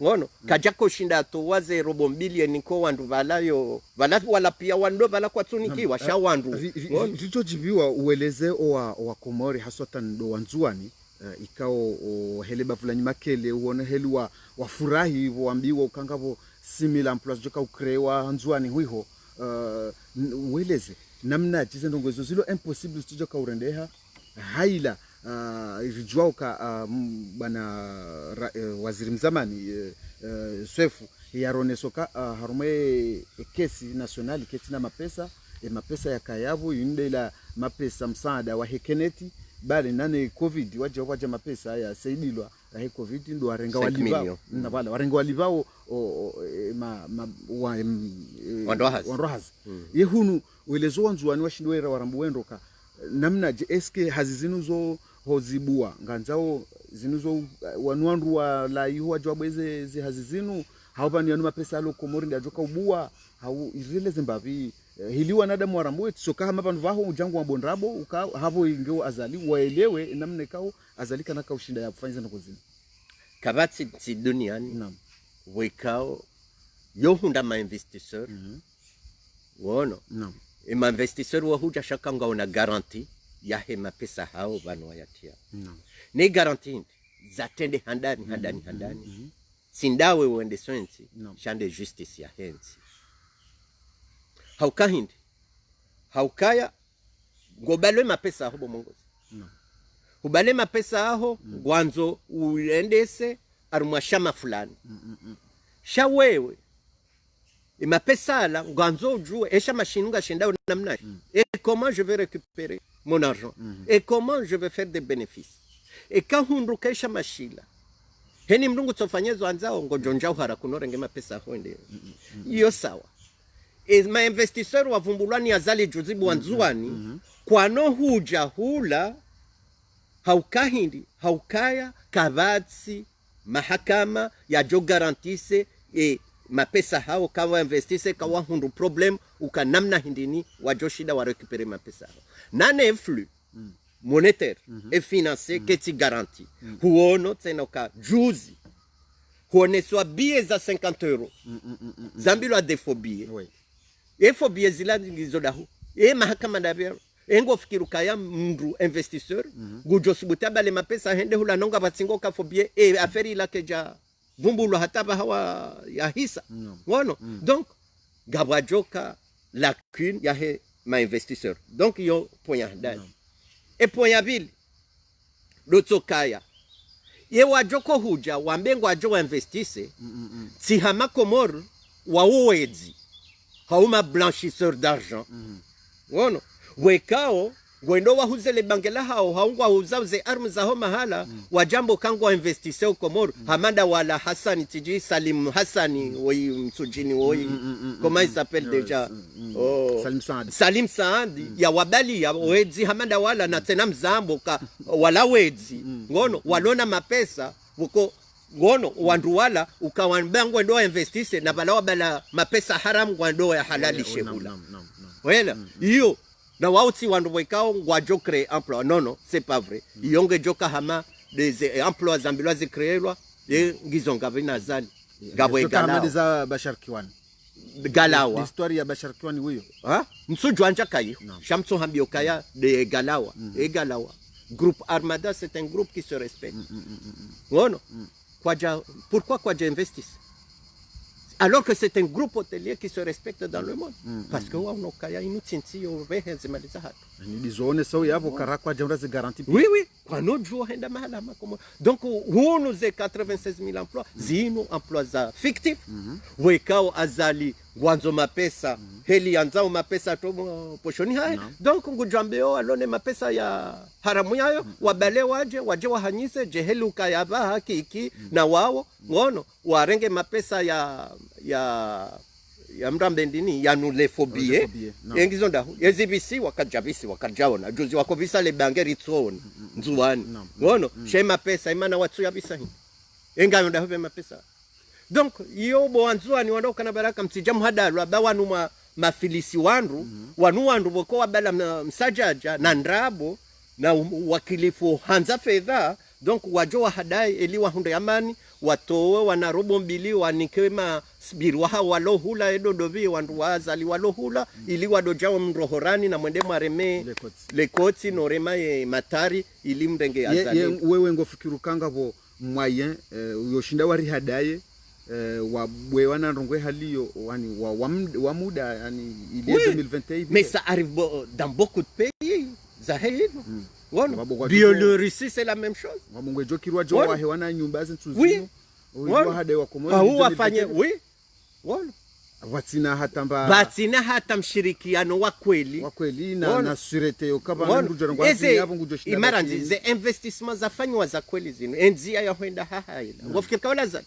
[SPEAKER 2] ngono kajako shinda to waze robo bilioni ko wandu valayo wala pia wando vala kwa tunikiwa sha wandu
[SPEAKER 1] richo jibiwa ueleze wa Komori haswatan ndo wanzuani ikao heleba fulani makele uone heli wafurahi waambiwa ukangavo similar emplois joka ukrewa nzuani huiho ueleze namna chize ndongozo zilo impossible studio ka urendeha haila rijwao ka bana waziri mzamani Swefu yaronesoka harume kesi nationali kesi na mapesa ya kayavu yunde la mapesa msaada wa hekeneti bali nane covid waje mapesa ya saidilwa ya covid ndo warenga walibao na wala warenga walibao wandohaz yehunu welezo wanzuani washindwera warambu wendoka namna je eske hazizinu zo hozibua nganzao zinuzo wanwandu wa la iho wajwabweze zi hazizinu haubani yanu mapesa alo Komori ndajoka ubua hau izile zimbavi hiliwa nadamu warambu soka hama panu vaho ujangu wa bondrabo havo ingeo azali waelewe namna ikao azalika naka ushinda ya kufanya zana kuzini
[SPEAKER 2] kabati ti duniani wekao yohunda ma investisseur wono e ma investisseur wa huja shakanga una garantie ya hema pesa hao vano yatia ne garantie zatende handani sindawe uende swenti shande justice ya hensi haukahindi haukaya ngobale mapesa aho bomongozi ubale mapesa aho gwanzo uendese arumashama fulani sha wewe mapesa ala gwanzo ujue esha mashinunga shenda namna et comment je vais récupérer mon argent et comment je vais faire des bénéfices et quand hunduka esha mashila heni mrungu tsofanyezo anzao ngojonjao harakunorenge mapesa aho ende iyo sawa ma investisseur wavumbulani azali juzibu wanzuani kwano huja hula haukahindi haukaya kavatsi mahakama ya jo garantise mapesa hao kawa investise kawa hundu problem ukanamna hindini wajoshida wa récupérer mapesa hao nane flux monétaire et financier keti garanti huono tena ka juzi huoneswa bie za 50 €. Zambilo a defobie fobie zila ngizodahu mahakama ndabia engo fikiru kaya mndu investisseur gujosubuta bale mapesa hende hula nonga batsingo ka fobie aferi la keja vumbulo hataba hawa ya hisa ngono donc gabwajoka lacune ya he ma investisseur donc yo ponya dani e ponya bili lotsokaya ye wajoko huja wambengo ajo investisse si hama Komoro wa uwezi hauma blanchisseur d'argent ngono wekao gwendo wahuzele bangela hao haungwa huzauze armu za homa hala wajambo kangu investisseur Komoro hamanda wala Hasani tiji Salim Hassani woi msujini woi comment il s'appelle déjà Salim Saadi ya wabali ya wezi hamanda wala na tena mzambo ka wala wezi ngono walona mapesa wuko ngono wandu wala ukawanbango ndo investise na balawa bala mapesa haram kwa ndo ya halali shehula wela hiyo na wauti wandu wekao ngwajo créer emploi non c'est pas vrai yonge joka hama des emplois zambilwa zikreelwa ngizonga binazali ngabwe
[SPEAKER 1] galawa Bashar Kiwani
[SPEAKER 2] galawa
[SPEAKER 1] histoire ya Bashar Kiwani huyo
[SPEAKER 2] msuju anja kayo shamso hambio kaya de galawa galawa groupe Armada c'est un groupe qui se respecte ngono pourquoi Kwadja investisse alors que c'est un groupe hôtelier qui se respecte dans le monde parce que on kaya inutinti yo behenzimaliza hatu
[SPEAKER 1] ni zone sawa yapo karakwa jamra ze garantie
[SPEAKER 2] oui kwa no jour henda mahala makoma donc huno ze 96,000 emplois zino emplois za fictif wekao azali ngwanzo mapesa heli yanzao mapesa to poshoni haya donc ngujambeo alone mapesa ya haramu yayo wabale waje wahanyise jeheli ukayaba hakiki na wao ngono warenge mapesa ya mrambendini ya nulefobie yengizonda yezibisi wakajaona juzi wakobisa le bangeri tsoni nzuwani ngono shema pesa imana watu ya bisa hii engayo ndahobe mapesa donc yobo wanzuani wandoka na baraka msijamu hadalwa bawanu mafilisi wandu wandu boko bala msajaja na ndrabo na wakilifu hanza fedha donc wajoa hadai eliwa hunde amani watowe wanarobo mbili wanikema sbiru walohula edodovi wandu wazali walohula ili wadojawa mrohorani na mwende mareme lekoti norema ye matari ili mrenge azali
[SPEAKER 1] wewe ngofikiru kanga bo moyen yoshinda wari hadaye wabwewana rongwe haliyo wani wa muda yani il est 2021
[SPEAKER 2] mais ça arrive dans beaucoup de pays zahir Biélorussie c'est la même chose
[SPEAKER 1] wabongwe jokirwa jo wa hewana nyumba zintuzino wa hadaye wa komoni
[SPEAKER 2] wafanye
[SPEAKER 1] watina
[SPEAKER 2] hata mshirikiano wa kweli
[SPEAKER 1] na surete yokaba ngujora ngwazi yabo ngujoshina
[SPEAKER 2] imaranzi ze investissements zafanywa za kweli zino enzia ya kwenda hahaila ngofikira kawala za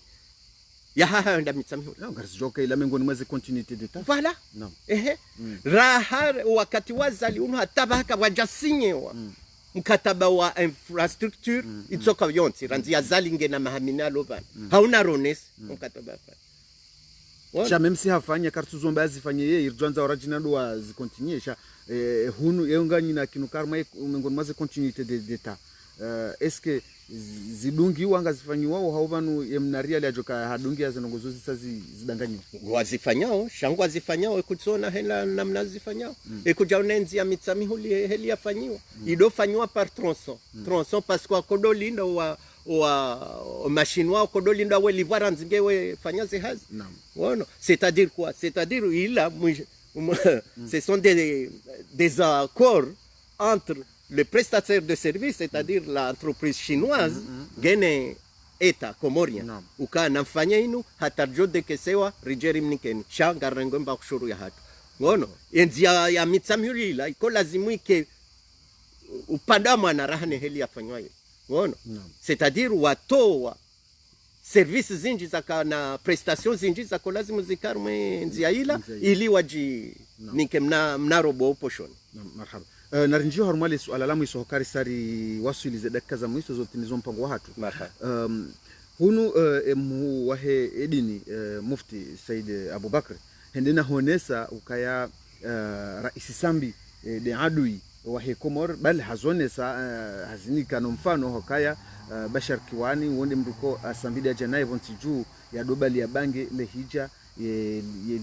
[SPEAKER 2] ya hahaenda mitsamihula
[SPEAKER 1] ngarizoka ila mengoni mweze continuité d'état
[SPEAKER 2] voilà raha wakati wazali unu hatabaka wajasinyewa mkataba wa infrastructure itsoka yonti ranzi ya zalinge na mahamina lovana hauna rones mkataba
[SPEAKER 1] cha même si hafanya kartu zomba azifanye yeye irjanza origina do azikontinue cha hunu yonganyi na kinukarma mengoni mwaze continuité d'état est-ce que zidungi wanga zifanywa wao haubanu yemnaria lyajoka hadungi azinongozo zidanganyi
[SPEAKER 2] wazifanyao shangwa zifanyao ekutsona hela namna zifanyao ekujaunenzi ya mitsamihuli heli yafanywa idofanywa par tronçon parce que kodolinda wa machinois kodolinda we livara nzingewe fanyaze hazi wono c'est-à-dire quoi c'est-à-dire ce sont des accords entre le prestataire de service, c'est-à-dire l'entreprise chinoise, gene eta komorien uka namfanya inu hatarjo de kesewa rijeri mnikeni shanga rengomba kushuru ya hatu ngono enzia ya mitsamhulila iko lazimu ke upadama na rahane heli yafanywa ngono c'est-à-dire watoa services zinji za na prestations zinji za lazimu zikarme enzia ila ili waji nike mnarobo poshoni
[SPEAKER 1] marhaba narinjio harumale suala lamu isohokari sari wasuilize dakika za mwiso zote nizo mpango wa hatu hunu wahe edini mufti Said Abubakar hendena honesa ukaya raisi sambi de adui wahe Komor bal hazonesa hazinika no mfano hokaya Bashar Kiwani wonde mruko asambida janaye bonti juu ya dobali ya bange le hija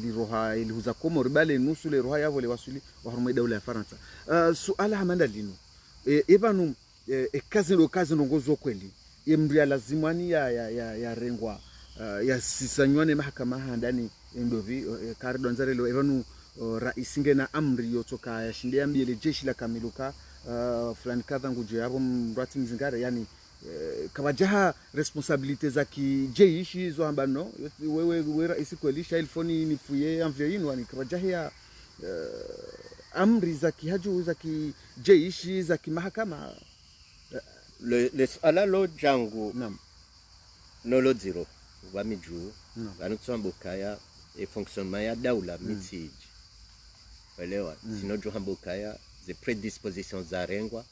[SPEAKER 1] liroha ilihuza Komor bale nusu le roha yavo le wasuli wa harumai daula ya Faransa suala hamanda lino ebanu kazi nongozo kweli yemria lazimani ya rengwa ya sisanywane mahakama handani ndovi karido nzarelo ebanu raisinge na amri yotoka ya shindia mbele jeshi la kamiluka fulani kadha nguje yabo mrati mzingare yani kabajaha responsabilite za kijeshi zo ambano wewe rais kweli shailfoni nifuye amvyo yinu ani kabajaha ya amri za kihaju za kijeshi za kimahakama
[SPEAKER 2] le ala lo jangu nolo zero wa miju anutsombokaya e fonctionnement ya daula mitiji elewa sinojo hambokaya ze predispositions za rengwa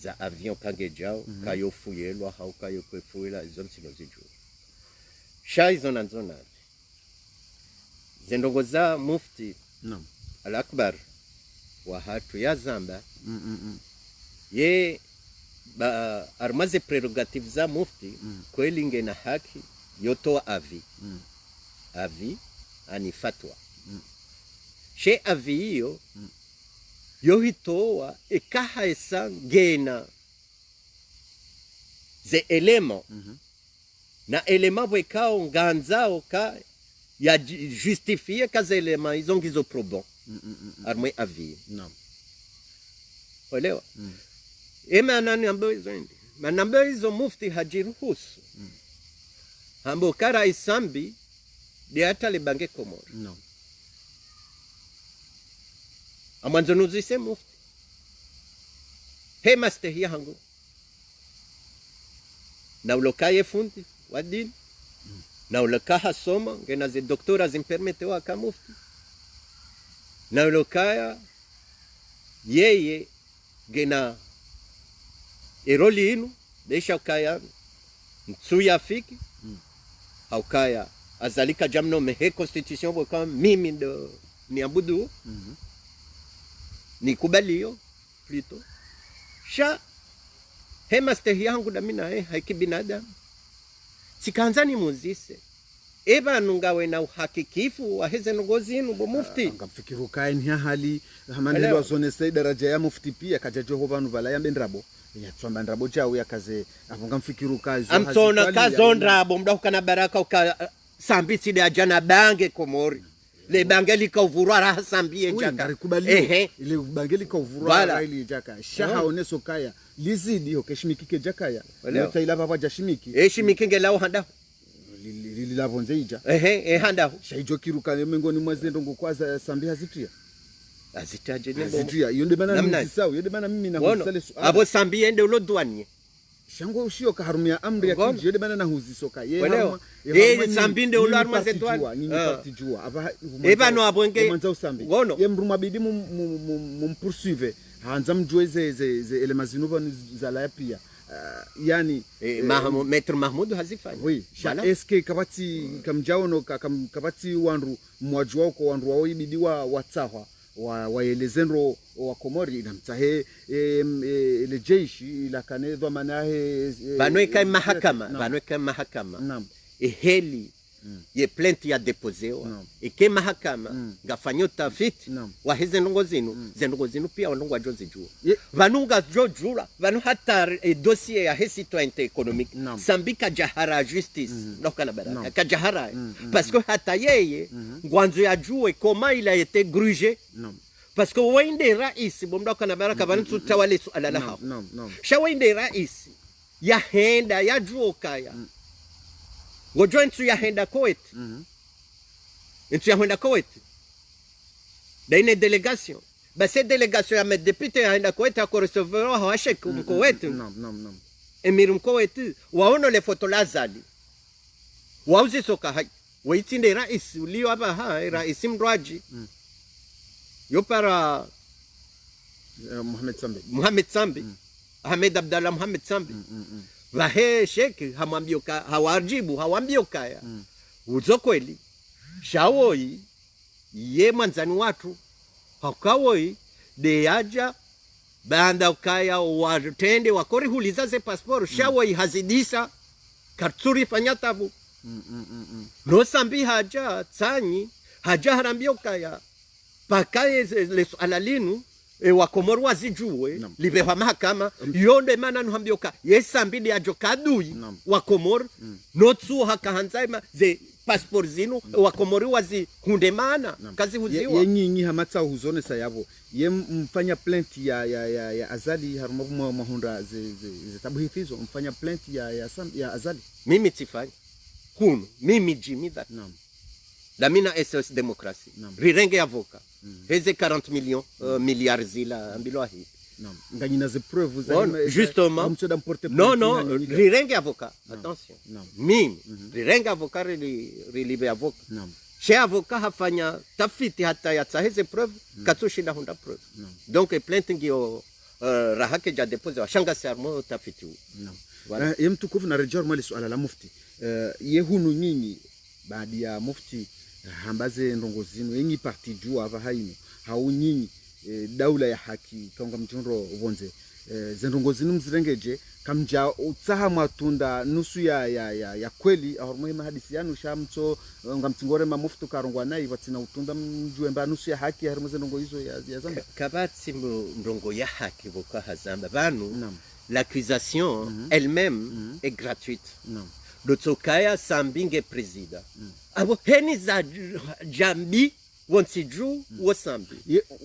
[SPEAKER 2] za avion kangejao kayo fuyelwa au kayo kwefuela izo nsino ziju shaizo na zona zendongoza mufti
[SPEAKER 1] naam
[SPEAKER 2] al-akbar wa hatu ya Zamba ye armaze prerogative za mufti kweli ngena haki yotoa avi ani fatwa she avi hiyo yohitoa ekaha esa ngena ze elema na elema bwekao nganzao ka ya justifie kaza elema hizo ngizo probon armwe avi
[SPEAKER 1] naam
[SPEAKER 2] olewa ema nani ambayo hizo ndi manambo hizo mufti hajiruhusu ambo kara isambi de hata libange Komoro
[SPEAKER 1] naam
[SPEAKER 2] amwanzo nuzise mufti hema stehia hangu na ulokaye fundi wa dini na ulokaha soma ngena ze doktora zimpermete wa kamufti na ulokaya yeye gena eroli inu desha ukaya mtsuya fiki haukaya azalika jamno mehe constitution kwa mimi ndo niabudu nikubalio plito sha hema stehi yangu da mina haiki binadamu sikanzani muzise eba nungawe na uhakikifu wa heze nongozinu bo mufti
[SPEAKER 1] ngamfikiru kai ni hali hamanelo azone sai daraja ya mufti pia kajajo ho banu bala ya bendrabo ya tsamba ndrabo chao ya kaze avunga mfikiru kai zo
[SPEAKER 2] amtsona kazondrabo mdakana baraka uka sambitsi de ajana bange Komori le bangeli ka uvurwa raha sambie jaka
[SPEAKER 1] ile bangeli ka uvurwa raha ile jaka shaha oneso kaya lizidi ho keshimikike jakaya nota ila baba jashimiki
[SPEAKER 2] shimiki ngelao handa
[SPEAKER 1] lilavonze ija
[SPEAKER 2] handa
[SPEAKER 1] shaijo kiruka mengoni mwazendo ngokwaza sambia zitia
[SPEAKER 2] azitaje ne
[SPEAKER 1] zitia yonde bana msisao yonde bana mimi na husale
[SPEAKER 2] abo sambie ende ulodwanye
[SPEAKER 1] shango ushio kaharumia amri ya kiji yonde bana na huzisoka
[SPEAKER 2] ye sambinde ularma zetwani
[SPEAKER 1] nyinyi partijua aba
[SPEAKER 2] ebano abonge
[SPEAKER 1] mwanza usambi ye mruma bidi mumpoursuivre hanza mjweze ze ele mazinuba zala pia yani
[SPEAKER 2] Maître Mahmoud hazifanya
[SPEAKER 1] oui sha eske kabati kamjaono kabati wanru mwajwa kwa wanru wao ibidi wa tsahwa waelezenro wa Komori na mtahe ile jeshi la kanedwa manahe
[SPEAKER 2] banweka mahakama
[SPEAKER 1] naam
[SPEAKER 2] eheli ye plainte ya deposewa ike mahakama ngafanyo tafiti wa hize ndongozinu pia wanungwa jozi jua vanunga jojura vanu hata dossier ya hesi to économique sambika jahara justice ndokana baraka kajahara parce que hata yeye ngwanzo ya jue koma il a été grugé parce que wende rais bomdokana baraka vanu tawale su alalaha shawende rais ya henda ya juokaya ngojo ntu ya henda Kuwait ntu ya henda Kuwait daine delegation basi delegation ya député ya henda Kuwait ko recevoir wa Sheikh Kuwait emir Kuwait waono le photo lazali wauzi soka hai waitinde rais ulio hapa rais mrwaji yopara Mohamed Sambi Ahmed Abdallah Mohamed Sambi vahe Sheikh hamwambioka hawajibu hawambiokaya uzo kweli shawoi ye mwanzani watu hakawoi de aja banda ukaya watende wakori huliza ze passport shawoi hazidisa katsuri fanyatabu no sambi haja tsanyi haja harambiokaya pakaye le alalinu wa Komoro wazijue libewa mahakama yonde mana nuhambioka yesambidi ajokadui wa Komoro notsu hakahanzaima ze passport zinu wa Komoro wazi hundemana kazi huziwa
[SPEAKER 1] yenyinyi hamatsa huzone sayabo ye mfanya plainte ya Azali harumavu mahunda ze tabu hifizo mfanya plainte ya Azali
[SPEAKER 2] mimi tifanya kunu mimi Jimmy that Damina SOS Democratie rirenge avoka heze 40 millions milliards zila ambilo hi
[SPEAKER 1] nganyina ze preuves za
[SPEAKER 2] justement non rirenge avoka attention mimi rirenge avoka rilibe avoka chez avoka hafanya tafiti hata ya heze preuve katsushi na hunda preuve donc plainte ngio rahake ja depose wa shanga sarmo tafiti huu.
[SPEAKER 1] Voilà. Mtukufu na rejea mwali suala la mufti. Yehunu nyinyi baada ya mufti hambaze ndongo zinu yenyi parti juu hapa haino. Hau nyinyi daula ya haki kaunga mtindo vonze. Zendongo zinu mzirengeje kamja utsaha matunda nusu ya kweli ahormoe mahadisi yanu shamto ngamtingore mamuftu karongwa nayi batina utunda mjue mba nusu ya haki harimo zendongo hizo ya Zambia
[SPEAKER 2] kabati ndongo ya haki boka hazamba banu l'accusation elle-même est gratuite dotokaya sambinge presida abo heni za jambi wonsiju wasambi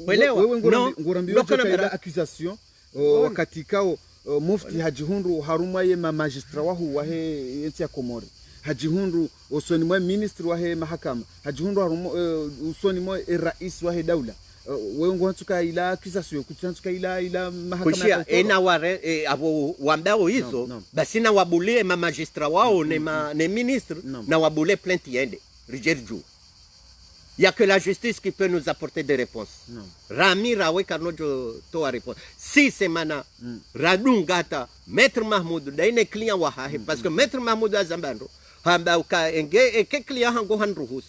[SPEAKER 1] wewe ngorambiwa kwa accusation wakati kao mufti hajihundu haruma ye magistra wahu wahe yensi ya Komori hajihundu usoni mwa ministri wahe mahakama hajihundu haruma usoni mwa rais wahe daula wewe ngwantuka ila accusation kutantuka ila mahakama
[SPEAKER 2] kushia ena ware abo wambao hizo basi na wabulie magistra wao ne ministre na wabule plainte yende rijerju. Il n'y a que la justice qui peut nous apporter des réponses. Rami Rawe Karnojo Toa réponse. Si c'est mana Radungata, Maître Mahmoud, d'ailleurs client wahahe, parce que Maître Mahmoud Azambando, hamba uka enge eke client hango handruhus.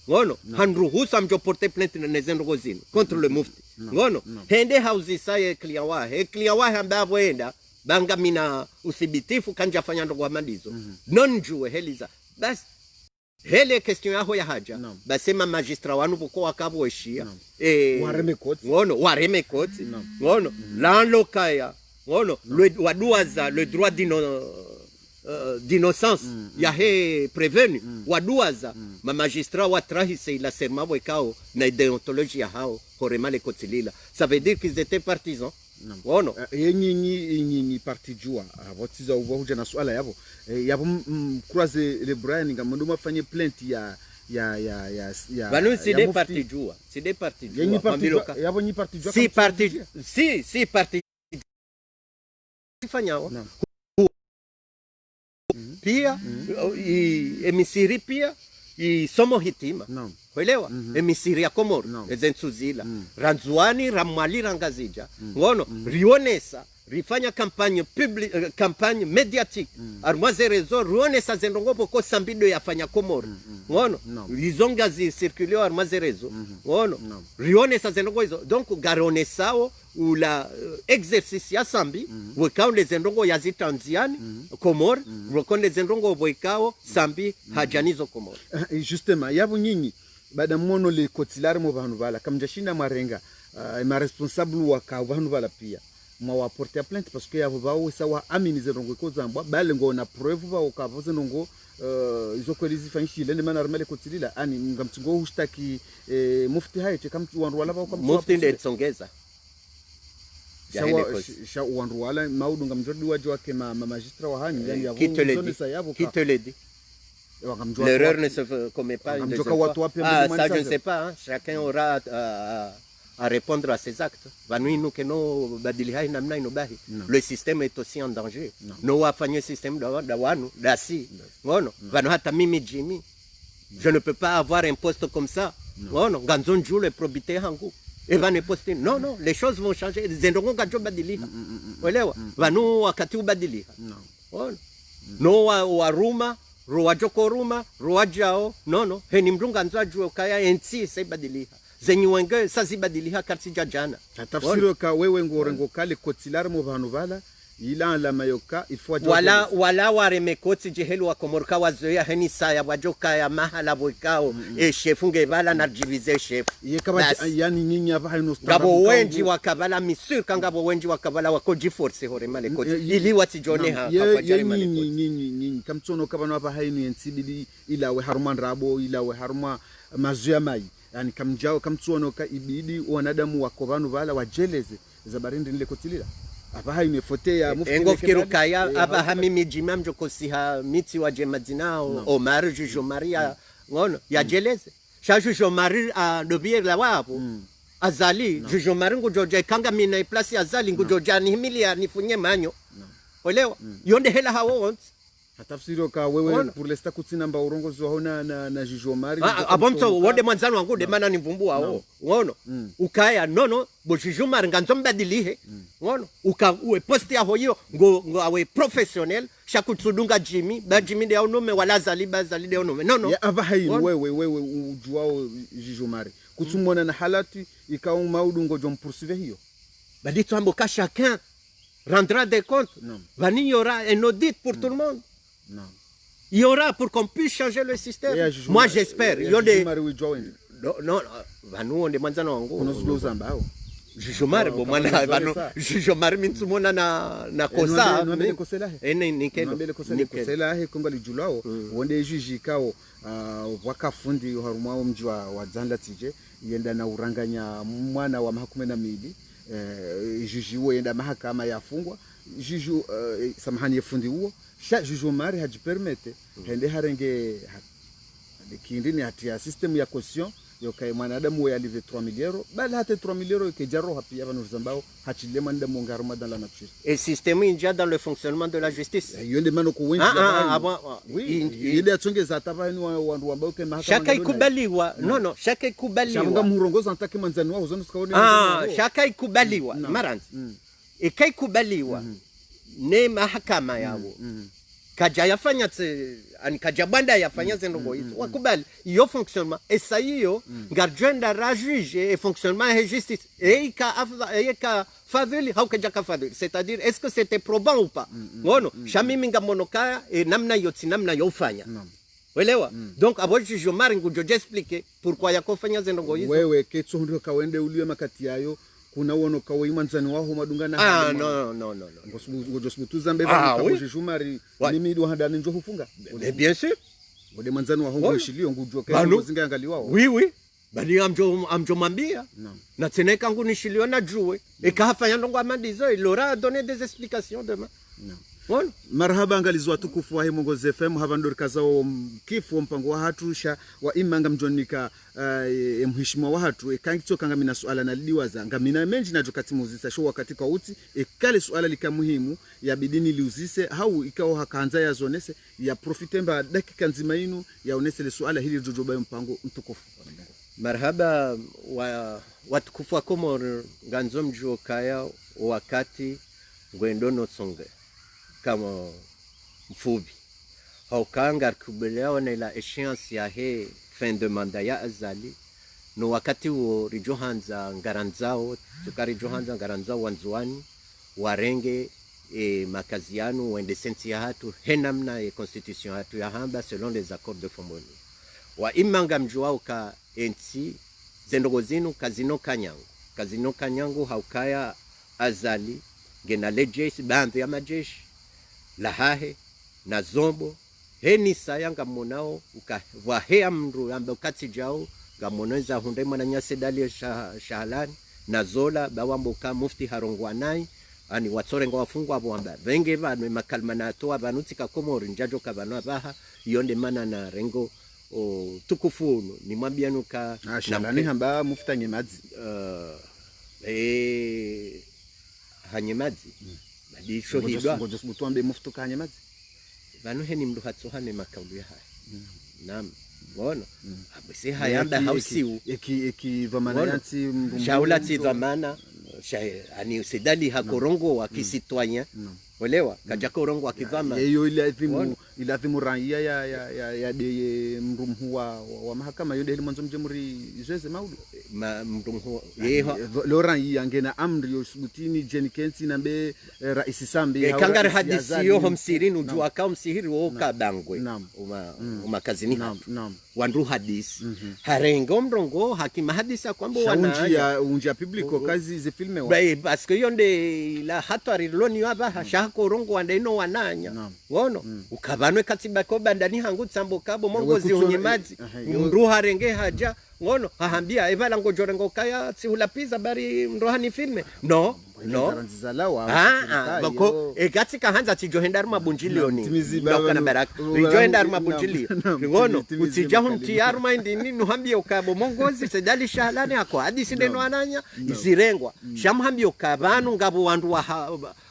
[SPEAKER 2] Ngono, handruhus amjo porter plainte na zendrozin contre le mufti. Ngono, hende hausi saye client wahe, client wahe hamba voenda, banga mina usibitifu kanja fanya ndo kwa mandizo. Non jue heliza. Bas hele question yaho ya haja basema magistra wanu boko wakaboshia wareme koti ngono landokaya ngono waduaza le droit d'innocence ya he prévenu waduaza ma magistra watrahise ila serma bwekao na déontologie hao horema le kotilila ça veut dire qu'ils étaient partisans. Wono
[SPEAKER 1] yenyi parti jua abotiza ubohuja na swala yabo croise le Brian ngamundu mafanye plainte ya
[SPEAKER 2] banu si des parti jua si des parti jua
[SPEAKER 1] yenyi parti yabo nyi parti jua
[SPEAKER 2] si parti fanyao pia emisiri pia somo hitima Kuelewa? Emisiri ya Komoro ezensuzila ranzuani ramwali rangazija ngono rionesa rifanya kampanye public kampanye mediatique armoise rezo rionesa zendongopo ko sambido yafanya Komoro ngono rizonga zi circulio armoise rezo ngono rionesa zendongo hizo donc garonesao ula exercice ya sambi wekao le zendongo ya zitanziani Komoro rokonde zendongo wekao sambi hajanizo Komoro
[SPEAKER 1] justement yabu nyinyi bada mono le kotilare mo bantu bala kamjashina marenga ma responsable wa ka bantu bala pia ma wa porter plainte parce que yabo bawo sawa aminize rongo ko zambwa bale ngo na preuve ba ka voze ngo izo kwelizi fanshile ne mana armele kotilila ani ngamtsingo hushtaki mufti haite kamtu wandu wala ba
[SPEAKER 2] mufti ndetsongeza
[SPEAKER 1] sha wandu wala maudu ngamjodi waje wake ma magistra wa hani yani yabo
[SPEAKER 2] qui te le dit. L'erreur ne se commet pas une deuxième fois. Ah, ça je ne sais pas. Hein. Chacun aura à répondre à ses actes. Le système est aussi en danger. Nous avons fait un système d'assis. Je ne peux pas avoir un poste comme ça. Ganzon joue le probité hangu. Et va ne poster. Non, non, les choses vont changer. Les endroits gajo badiliha. Olewa. Vanu wakati ubadiliha. No waruma. Ruwajoko ruma, ruwajao, nono, heni mrunga nzwaju kaya ensi saibadiliha. Zenyi wenge sazibadiliha kartija jana.
[SPEAKER 1] Tafsiro ka wewe ngorengo kale kotilare mo banu bala, ila la mayoka, il faut
[SPEAKER 2] wala wareme koti jehelu wa Komorka wazoea heni saya wajoka ya mahala wekao, shefunge bala na jivize shefu.
[SPEAKER 1] Yani nyinyi hapa haino
[SPEAKER 2] ngabo wenji wakabala misur kangabo wenji wakabala wakoji force hore male koti. Ili watijone ha kwa jari male koti.
[SPEAKER 1] Nyinyi kamtsono kabano hapa haino yensibili ila we haruman rabo ila we haruma mazuya mai. Yani kamjao kamtsono ka ibidi wanadamu wakobanu bala wajeleze zabarindi nile kotilila. Hapa haino fote ya mufti
[SPEAKER 2] ngofikiru kaya hapa hamimi jimam jokosiha miti wa jemadinao Omar Jujo Maria ngono ya jeleze. Jujo Maria a dobier la wapo azali Jujo Maria ngojoja kanga mina place azali ngojoja ni himilia nifunye manyo olewa yonde hela hawo
[SPEAKER 1] hatafsiri ka wewe pour l'instant kutsina mba urongozi wao na Jijomari
[SPEAKER 2] abomso wode mwanzano wangu de mana nivumbua wao unaona ukaya nono bo Jijomari nganzombadilihe unaona uwe posti ya hoyo ngo awe professionnel shakutsudunga Jimmy ba Jimmy de onome wala zali de onome nono
[SPEAKER 1] ya abahayi wewe ujuao Jijomari kutsumona na halati ikawa maudungo jom poursuivre hiyo
[SPEAKER 2] badito ambo ka chacun rendra des comptes. Il y aura un audit pour tout le monde.
[SPEAKER 1] Non.
[SPEAKER 2] Il y aura pour qu'on puisse changer le système. Moi, j'espère. Il y a des... Non, on demande ça. Jijomari bomana bano Jijomari mintsumona na kosa
[SPEAKER 1] nambele kosela he konga lijulao wonde jiji kao wakafundi harumwao mji wa Dzanda tije yenda na uranganya mwana wa mahakama na mili juji huo yenda mahakama yafungwa juju samahani yefundi huo sha Jijomari hajipermete hende harenge kindini hatia system ya caution yokai mwanadamu we alive 3 milioni bali hata 3 milioni kejaro hapi abantu zambao hachile manda mongaruma dans la nature
[SPEAKER 2] et système inja dans le fonctionnement de la justice
[SPEAKER 1] yonde mano ko wengi oui ile atsongeza tabani wandu ambao ke mahakama
[SPEAKER 2] shaka ikubaliwa no shaka ikubaliwa
[SPEAKER 1] shanga murongoza antake manzani wao zono tukaone
[SPEAKER 2] shaka ikubaliwa maranzi ikaikubaliwa ne mahakama yao kaja yafanya kaja banda yafanya zendo hizo wakubali iyo fonctionnement et ça hiyo ngardjenda ra juge et fonctionnement et justice et ka faveli haukaja ka faveli c'est-à-dire est-ce que c'était probant ou pas ngono shamimi ngamonoka et namna yoti namna yofanya Welewa? Donc abo Jijomari ngujo expliquer pourquoi yakofanya zendo hizo
[SPEAKER 1] wewe ketso ndio kawende uliwe makati yayo kuna wono kawe imanzani waho madungana
[SPEAKER 2] no
[SPEAKER 1] ngojo smutuza mbeba kwa Jijomari mimi ndo handani njo hufunga
[SPEAKER 2] bien sûr
[SPEAKER 1] wode manzani waho ngoshilio ngujwa kwa zinga angali wao
[SPEAKER 2] oui bali amjo mambia na teneka ngu nishilio na juwe ekafanya ndongo amandizo il aura donné des explications demain
[SPEAKER 1] Bon, marhaba angalizwa watukufu wa Mongoze FM havandori kazao kifu mpango wa hatusha wa imanga mjonika mheshimiwa wa hatu ekangicho kanga mina suala na liwaza ngamina menji na jokati muzisa show wakati kwa uti kale suala lika muhimu ya bidini liuzise hau ikao hakaanza ya zonese ya profitemba dakika nzima inu ya onese le suala hili jojoba mpango mtukufu
[SPEAKER 2] marhaba wa watukufu wa Komoro nganzo mjokaya wakati ngwendono songe kama mfubi haukanga kubelewa na ila échéance ya he fin de mandat ya azali no wakati wo rijohanza ngaranzao tukari johanza ngaranzao wanzuani warenge makaziano wende sensi ya hatu henamna constitution hatu ya hamba selon les accords de Fomoni wa imanga mjuao ka enti zendogozinu kazino kanyangu haukaya azali gena lejeshi bambe ya majeshi lahahe na zombo heni sayanga monao ukawahea mru ambe ukati jao gamoneza hunde mwana nyase dali shahalani na zola bawambo ka mufti harongwanai ani watsorenga wafungwa abo amba venge vanwe makalmana toa vanutika Komoro njajo kabano baha yonde mana na rengo tukufuno ni mwambianuka
[SPEAKER 1] shalani hamba mufta nyemadzi
[SPEAKER 2] hanyemadzi madisho hidwa
[SPEAKER 1] ngojo mutuambe muftu kanyemadzi
[SPEAKER 2] vanu heni mndu hatsohane makaulu ya haya naam ngono abese hayanda hausiu
[SPEAKER 1] eki vamana yanti
[SPEAKER 2] shaula ti vamana ani sedali hakorongo wakisitwanya Olewa kaja korongo akivama
[SPEAKER 1] hiyo ile adhimu raia ya de mrumhu wa mahakama yode ile mwanzo mjemuri zeze maudu
[SPEAKER 2] mrumhu yeho
[SPEAKER 1] Laurent yangena amri yosubutini Jenkensi nambe rais Sambi
[SPEAKER 2] kangari hadisi yo homsirini ujua ka msihiri wo kabangwe umakazini wandu hadisi harengo mrongo hakima hadisa kwamba
[SPEAKER 1] wana unja publico kazi ze filme wa
[SPEAKER 2] parce que yonde la hatari loni waba shako rongo wandaino wananya wono ukabanwe katiba ko bandani hangu tsambo kabo mongozi unyemaji mndu harenge haja ngono hahambia evala ngojorengo kaya tsihulapiza bari mrohani filme no bako egatika hanza tijohendar mabunjilioni ndokana baraka tijohendar mabunjili ngono utijahu ntiyaru mindini nuhambia ukabo mongozi sedali shahalani ako hadisi ndeno ananya izirengwa shamhambia ukabanu ngabo wandu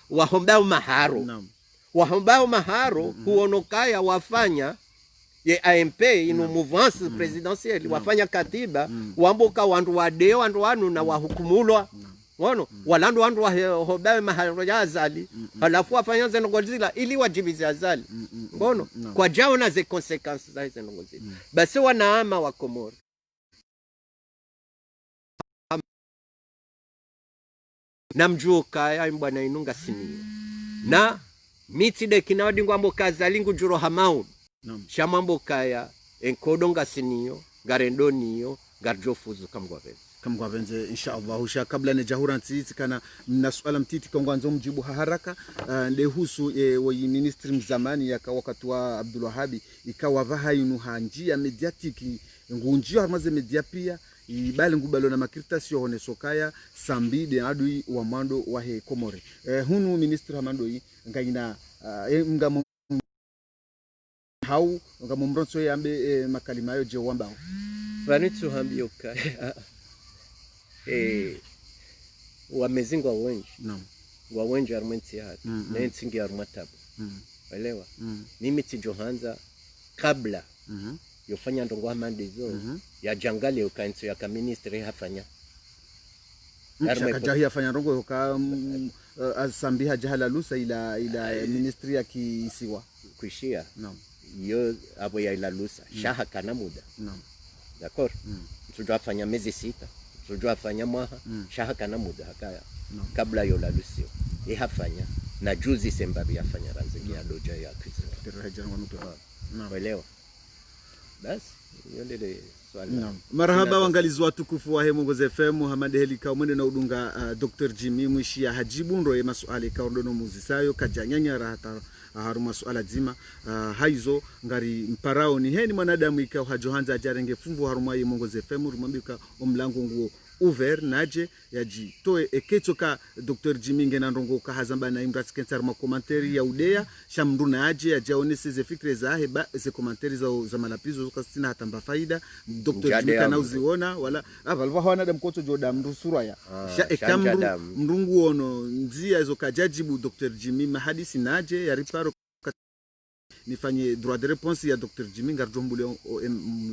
[SPEAKER 2] wa homba maharo wahambao maharo kuonokaya wafanya ye AMP ino mouvance presidentielle wafanya katiba wamboka wandu wadeo wandu wanu na wahukumulwa wono walandu wandu wahobawe maharo ya azali halafu wafanya zenongozila ili wajibize azali wono kwa jao na ze consequences za zenongozila basi wanaama wa Komoro na mjuoka ya mbwana inunga sinio na miti de kinawadingwa mboka zalingu juro hamau shamambo kaya enkodonga sinio garendoniyo garjofuzu kamgwavenze inshallah husha kabla ne jahura ntiti kana na swala mtiti kongwanzo mjibu haraka ndehusu wa ministri mzamani ya wakati wa Abdul Wahabi ikawa vahayinu hanjia mediatiki ngunjio harmaze media pia ibali ngubalo na makritasio hone sokaya sambide adui wa mando wa he Komore hunu ministri hamando ngaina ngamo hau ngamumronso yambe makalimayo je wamba vanitsu hambio kaya wamezingwa wengi wa wengi armenti hatu na ntingi armatabu elewa mimi tijohanza kabla yofanya ndongo hamandizo ya jangali ukainso ya kaministri hafanya
[SPEAKER 1] shakajahi hafanya ndongo ka asambiha jahala lusa ila ministri ya kisiwa
[SPEAKER 2] kuishia yo abo ya ila lusa shaha kana muda d'accord tujua fanya miezi 6 tujua fanya mwaha shaha kana muda hakaya kabla yo la lusio ihafanya na juzi sembabi yafanya ranziki ya doja ya kizima elewa basi yondele swali
[SPEAKER 1] marhaba wangalizi watukufu wa Mongoze FM Muhammad Helika mwende na udunga Dr. Jimmy Mwishia hajibu ndo masuala kaordono muzisayo kajanyanya rahata haruma suala zima haizo ngari mparao ni heni mwanadamu ikao hajohanza ajarenge fumvu haruma ye Mongoze FM rumambika omlango nguo ouvert naje yaji toe eketoka Dr. Jimmy ngena ndongo ka hazamba na imrats kensar ma commentaire ya udea shamnduna aje ajaonese ze fikre za heba ze commentaire za malapizo kasina hatamba faida Dr. Jimmy kana uziona wala avalwa hawana dam koto joda mrusura ya sha ekamru mrungu ono nzia hizo kajajibu Dr. Jimmy mahadisi naje ya riparo nifanye droit de réponse ya Dr. Jimmy ngarjombule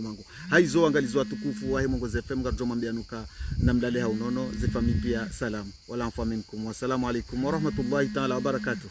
[SPEAKER 1] mango haizo angalizo watukufu wa Mongoze FM ngarjomambia nuka namdale haunono ze famille pia salam wala mfaminkum wa salamu alaykum wa rahmatullahi ta'ala wa barakatuh.